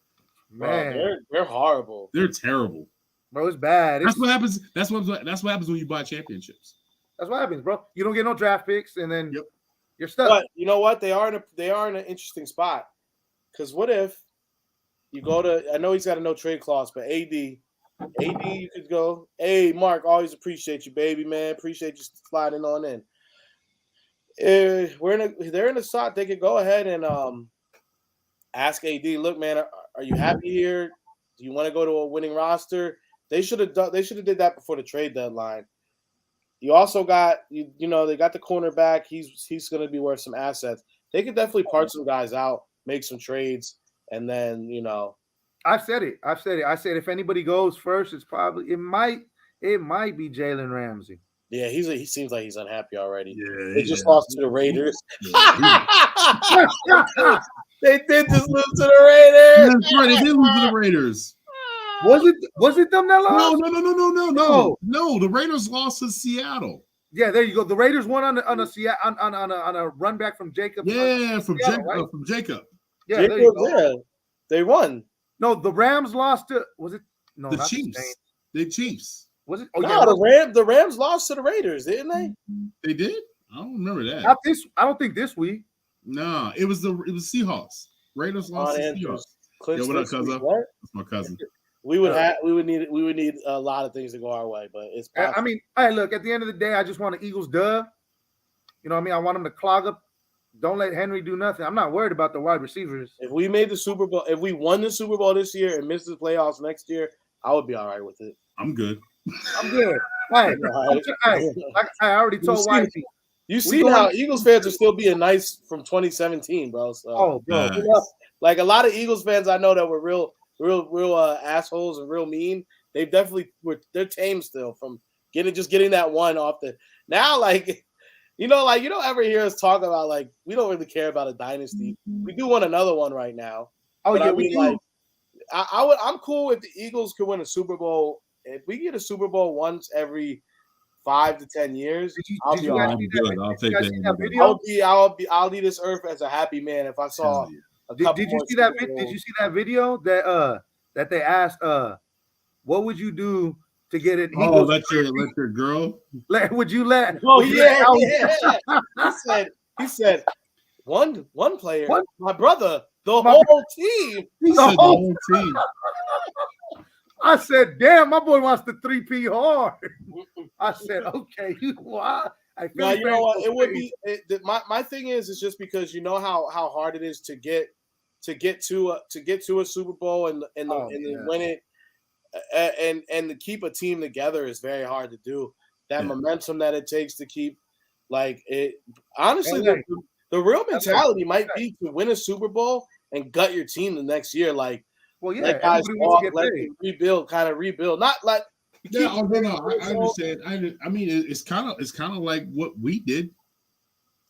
Man, bro, they're horrible. They're terrible. Bro, it's bad. That's what happens. That's what happens when you buy championships. That's what happens, bro. You don't get no draft picks, and then you're stuck. But you know what? They are in an interesting spot. Because what if you go to? I know he's got a no trade clause, but AD, you could go. Hey, Mark, always appreciate you, baby man. Appreciate you sliding on in. They're in a spot. They could go ahead and ask AD. Look, man, are you happy here? Do you want to go to a winning roster? They should have did that before the trade deadline. You also got they got the cornerback. He's going to be worth some assets. They could definitely part some guys out, make some trades, and then I've said it. I said if anybody goes first, it might be Jalen Ramsey. Yeah, he seems like he's unhappy already. Yeah, they just lost to the Raiders. Yeah. They did just lose to the Raiders. That's right. They did lose to the Raiders. Was it them that lost? No. The Raiders lost to Seattle. Yeah, there you go. The Raiders won on a run back from Jacob. Yeah, from Seattle, Jacob. right? From Jacob. Yeah, there you go. Yeah, they won. No, the Rams lost to the Chiefs. The Chiefs. Was it? The Rams lost to the Raiders, didn't they? They did? I don't remember that. Not this. I don't think this week. No, it was Seahawks. Raiders lost to Seahawks. Yo, what up, cousin? That's my cousin. We would need a lot of things to go our way, but it's possible. I mean, hey, look, at the end of the day, I just want the Eagles dub. You know what I mean? I want them to clog up. Don't let Henry do nothing. I'm not worried about the wide receivers. If we made the Super Bowl, if we won the Super Bowl this year and missed the playoffs next year, I would be all right with it. I'm good. I'm good. Hey, like I already told Whitey. You see how Eagles fans are still being nice from 2017, bro. So, bro. Like a lot of Eagles fans I know that were real assholes and real mean. They've definitely they're tame still from getting that one off the now. Like, you don't ever hear us talk about like we don't really care about a dynasty. We do want another one right now. Oh, but yeah, I mean, we do. like I'm cool if the Eagles could win a Super Bowl if we get a Super Bowl once every 5 to 10 years, I'll be all right. I'm good. I'll take I'll leave this earth as a happy man if I saw a couple. Did you see that? Did you see that video that they asked? What would you do to get it? Let your girl. Would you let? Oh yeah. He said one player, my brother, the whole team. He said the whole team. I said, damn, my boy wants the 3P hard. I said, okay, you know what? It would be my thing is just because you know how hard it is to get to a Super Bowl and win it and to keep a team together is very hard to do. That momentum that it takes to keep it. Honestly, the real mentality might be to win a Super Bowl and gut your team the next year. Let guys walk, let them rebuild. Not like I understand. I mean, it's kind of like what we did.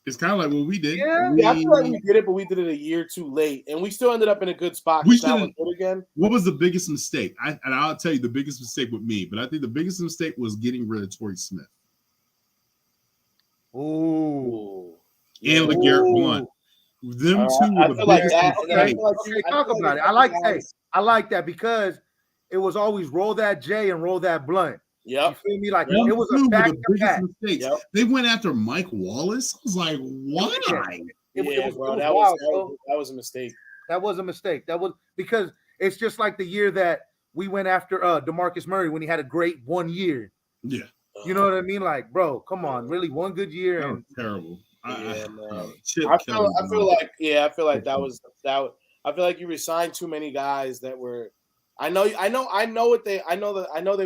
It's kind of like what we did. Yeah, I feel like we did it, but we did it a year too late, and we still ended up in a good spot. We should again. What was the biggest mistake? I'll tell you the biggest mistake with me, but I think the biggest mistake was getting rid of Torrey Smith. Ooh. And LeGarrette Blount. Them two were the biggest mistake. Talk about it. I like that because it was always roll that J and roll that Blunt. Yeah, you feel me? It was a back to back. Yep. They went after Mike Wallace. I was like, why? That was a mistake. That was a mistake. That was because it's just like the year that we went after DeMarcus Murray when he had a great 1 year. Yeah, you know what I mean? Bro, come on, really one good year and terrible. I feel like that was that. I feel like you resigned too many guys that were. I know they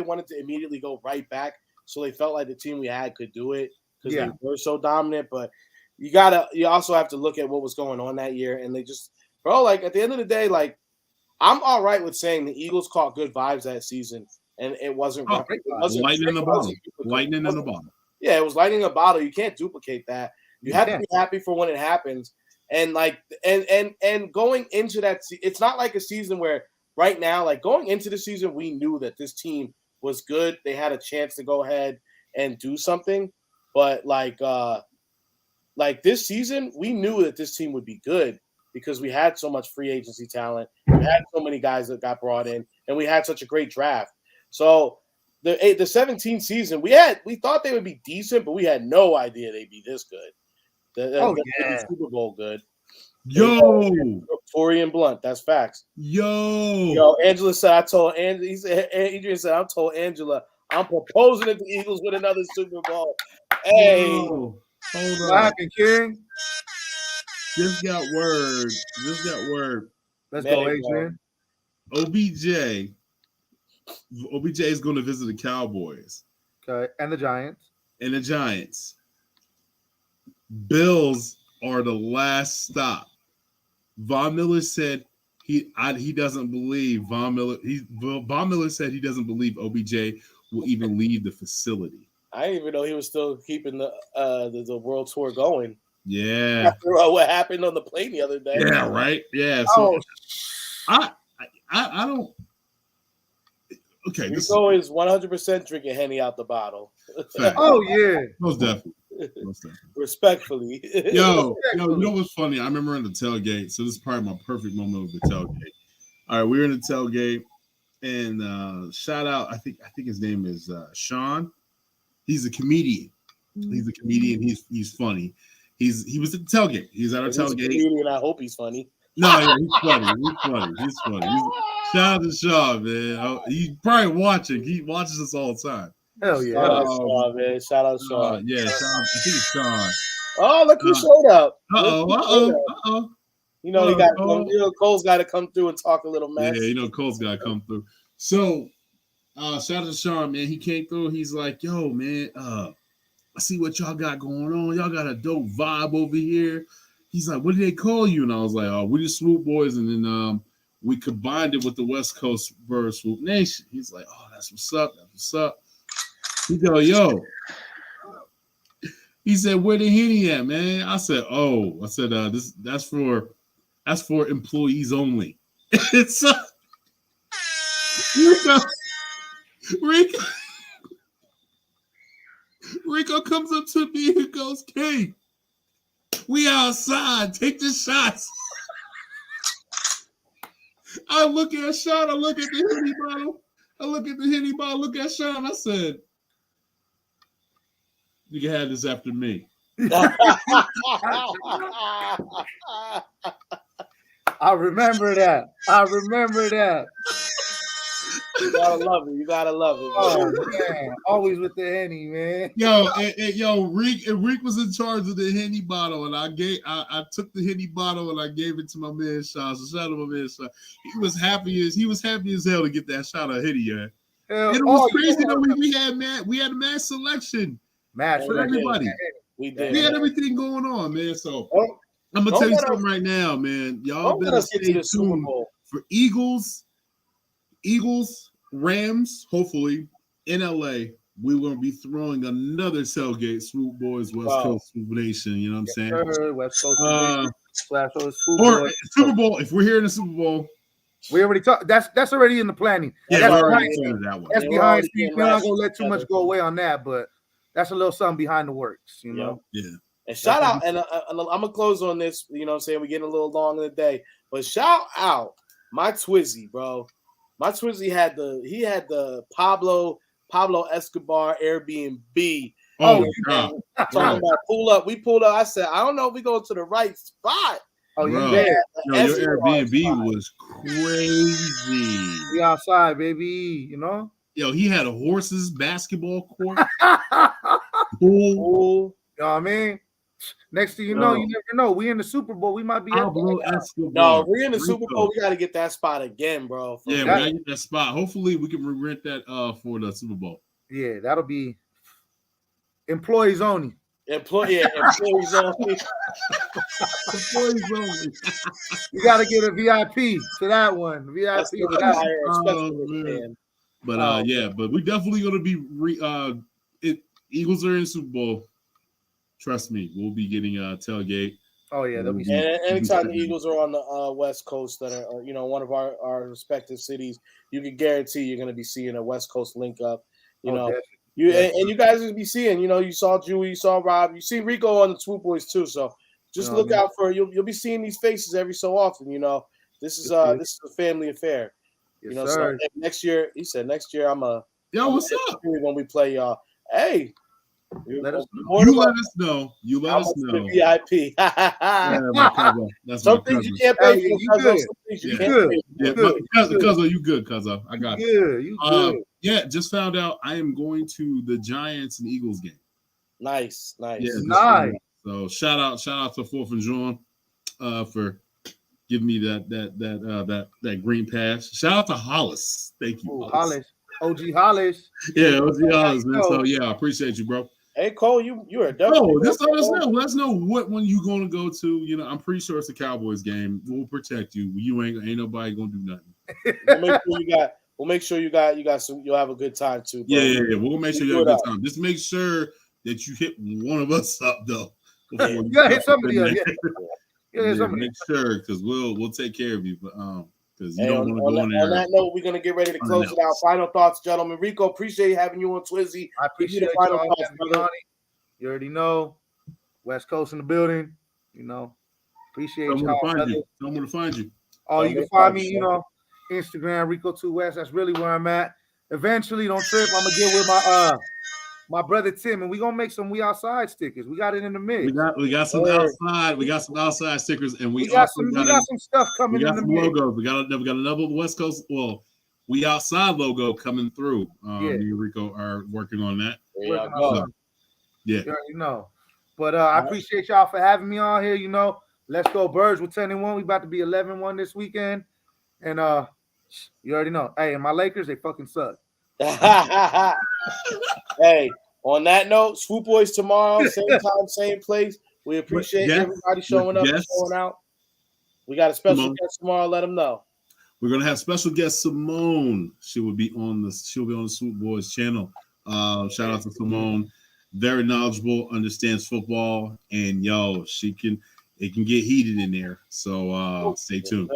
wanted to immediately go right back, so they felt like the team we had could do it because they were so dominant. But you also have to look at what was going on that year, and they just, at the end of the day, I'm all right with saying the Eagles caught good vibes that season, and it wasn't lightning in the bottle. Lightning in the bottle. Yeah, it was lightning in a bottle. You can't duplicate that. You have to be happy for when it happens, and going into that, it's not like a season where. Right now, going into the season, we knew that this team was good. They had a chance to go ahead and do something. But this season, we knew that this team would be good because we had so much free agency talent. We had so many guys that got brought in, and we had such a great draft. So the 17 season, we thought they would be decent, but we had no idea they'd be this good. The Super Bowl good. Yo, Torrey and Blunt. That's facts. Yo, Angela said, Adrian said, I told Angela, I'm proposing that the Eagles win another Super Bowl. Hey, hold on. What happened, King? Just got word. Let's go, Adrian. OBJ is going to visit the Cowboys. Okay, and the Giants. Bills are the last stop. Von Miller said he doesn't believe Von Miller said he doesn't believe OBJ will even leave the facility. I didn't even know he was still keeping the world tour going. Yeah. After what happened on the plane the other day. Yeah, right. Yeah. So I don't. Okay. Rico is 100% drinking Henny out the bottle. Oh yeah, most definitely. Respectfully. Yo, you know what's funny? I remember in the tailgate. So this is probably my perfect moment of the tailgate. All right, we were in the tailgate, and shout out. I think his name is Sean. He's a comedian. He's funny. He was at the tailgate. He's at our tailgate. Comedian, I hope he's funny. No, yeah, he's funny. Shout out to Sean, man. He's probably watching. He watches us all the time. Hell yeah. Shout out Sean, man. Shout out Sean. Yeah, Sean. I think it's Sean. Oh, look who showed up. Uh-oh. You know, he got Cole's got to come through and talk a little mess. Yeah, Cole's got to come through. So, shout out to Sean, man. He came through. He's like, yo, man, I see what y'all got going on. Y'all got a dope vibe over here. He's like, what did they call you? And I was like, oh, we just Swoop Boys. And then we combined it with the West Coast Swoop Nation. He's like, oh, that's what's up. He go, yo. He said, where the Henny at, man? I said, that's for employees only. It's Rico comes up to me and goes, "King, we outside. Take the shots." I look at Sean. I look at the Henny bottle. Look at Sean. I said, "You can have this after me." I remember that. You gotta love it. Oh man, always with the Henny, man. Rick was in charge of the Henny bottle, and I took the Henny bottle and I gave it to my man Sean. So shout out to my man Sean. He was happy as hell to get that shot of Henny, man. And it was crazy though. We had a mass selection for everybody. We did. We had everything going on, man. So I'm gonna tell you something right now, man. Y'all better stay tuned for Eagles, Rams, hopefully in LA. We're gonna be throwing another tailgate, Swoop Boys, West Coast Swoop Nation. You know what I'm saying? Sure, West Coast or Super Bowl. If we're here in the Super Bowl, we already talked. That's already in the planning. Yeah, that's behind scenes. We're not gonna let too much go away on that, but that's a little something behind the works, you know. Yeah. And shout out, and I'm gonna close on this. You know what I'm saying? We're getting a little long in the day, but shout out my Twizzy, bro. My Twizzy had the Pablo Escobar Airbnb. Oh, talking about pull up. We pulled up. I said, I don't know if we go to the right spot. Oh, you bro, there? Your Airbnb was crazy. We outside, baby. You know. Yo, he had a horses basketball court. Pool. You know what I mean? Next thing you know, you never know. We in the Super Bowl. We might be No, we're in the Super Bowl. We got to get that spot again, bro. Yeah, we got to get that spot. Hopefully, we can rent that for the Super Bowl. Yeah, that'll be employees only. Employees only. Employees only. You got to get a VIP to that one. VIP to that one. But we definitely going to be Eagles are in Super Bowl. Trust me, we'll be getting a tailgate. Oh yeah, and anytime the Eagles are on the West Coast that are one of our respective cities, you can guarantee you're going to be seeing a West Coast link up. And you guys will be seeing. You saw Jewy, you saw Rob, you see Rico on the Swoop Boys too. So just look out for you'll be seeing these faces every so often. This is a family affair. Yes, so next year he said next year what's up when we play y'all. Hey. Let us know. You let us know. VIP. Some things you can't pay for. You good. Cuzzo, you good, Cuzzo. I got you. You good. Yeah, just found out I am going to the Giants and Eagles game. Nice. Yeah, nice. So shout out to 4th and John for giving me that green pass. Shout out to Hollis. Thank you. Hollis. OG Hollis. Yeah, OG Hollis, man. So yeah, I appreciate you, bro. Hey Cole, you are definitely. Just let us know. Let us know what one you gonna go to. I'm pretty sure it's a Cowboys game. We'll protect you. You ain't nobody gonna do nothing. We'll make sure you got some. You'll have a good time too. Bro. Yeah. We'll make sure you have a good time. Just make sure that you hit one of us up though. You gotta hit somebody up. Make sure because we'll take care of you. But because you don't want to go in there. On that note, we're gonna get ready to close it out. Final thoughts, gentlemen. Rico, appreciate having you on Twizzy. I appreciate the final thoughts, brother. You already know, West Coast in the building. Appreciate y'all. Tell me to find you. Oh, you can find me, Instagram Rico2West. That's really where I'm at. Eventually, don't trip. I'm gonna get with my brother Tim, and we're gonna make some We Outside stickers. We got it in the mix. We got some outside. We got some outside stickers, and we got some stuff coming. We got in some the mix. logos. We got another West Coast. Well, We Outside logo coming through. Me and Rico are working on that. Yeah. You already know. But I appreciate y'all for having me on here. Let's go Birds with 10-1. We about to be 11-1 this weekend, and you already know. Hey, and my Lakers, they fucking suck. Hey, on that note, Swoop Boys tomorrow, same time, same place. We appreciate everybody showing up and showing out. We got a special guest tomorrow. Let them know. We're gonna have special guest Simone. She'll be on the Swoop Boys channel. Shout out to Simone. Very knowledgeable, understands football, and she can. it can get heated in there. So stay tuned.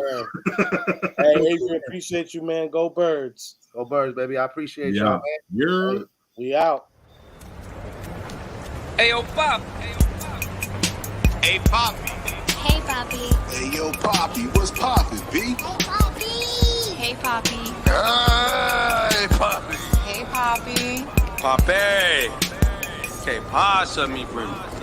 Hey, Adrian, appreciate you, man. Go Birds. Go Birds, baby. I appreciate y'all, man. We out. Hey, yo, Pop. Hey, Papi. Hey, Papi. Hey, yo, Papi, what's poppin', B? Hey, Papi. Hey, Papi. Hey, Papi. Hey, Papi. Papi. Que pasa, mi primo?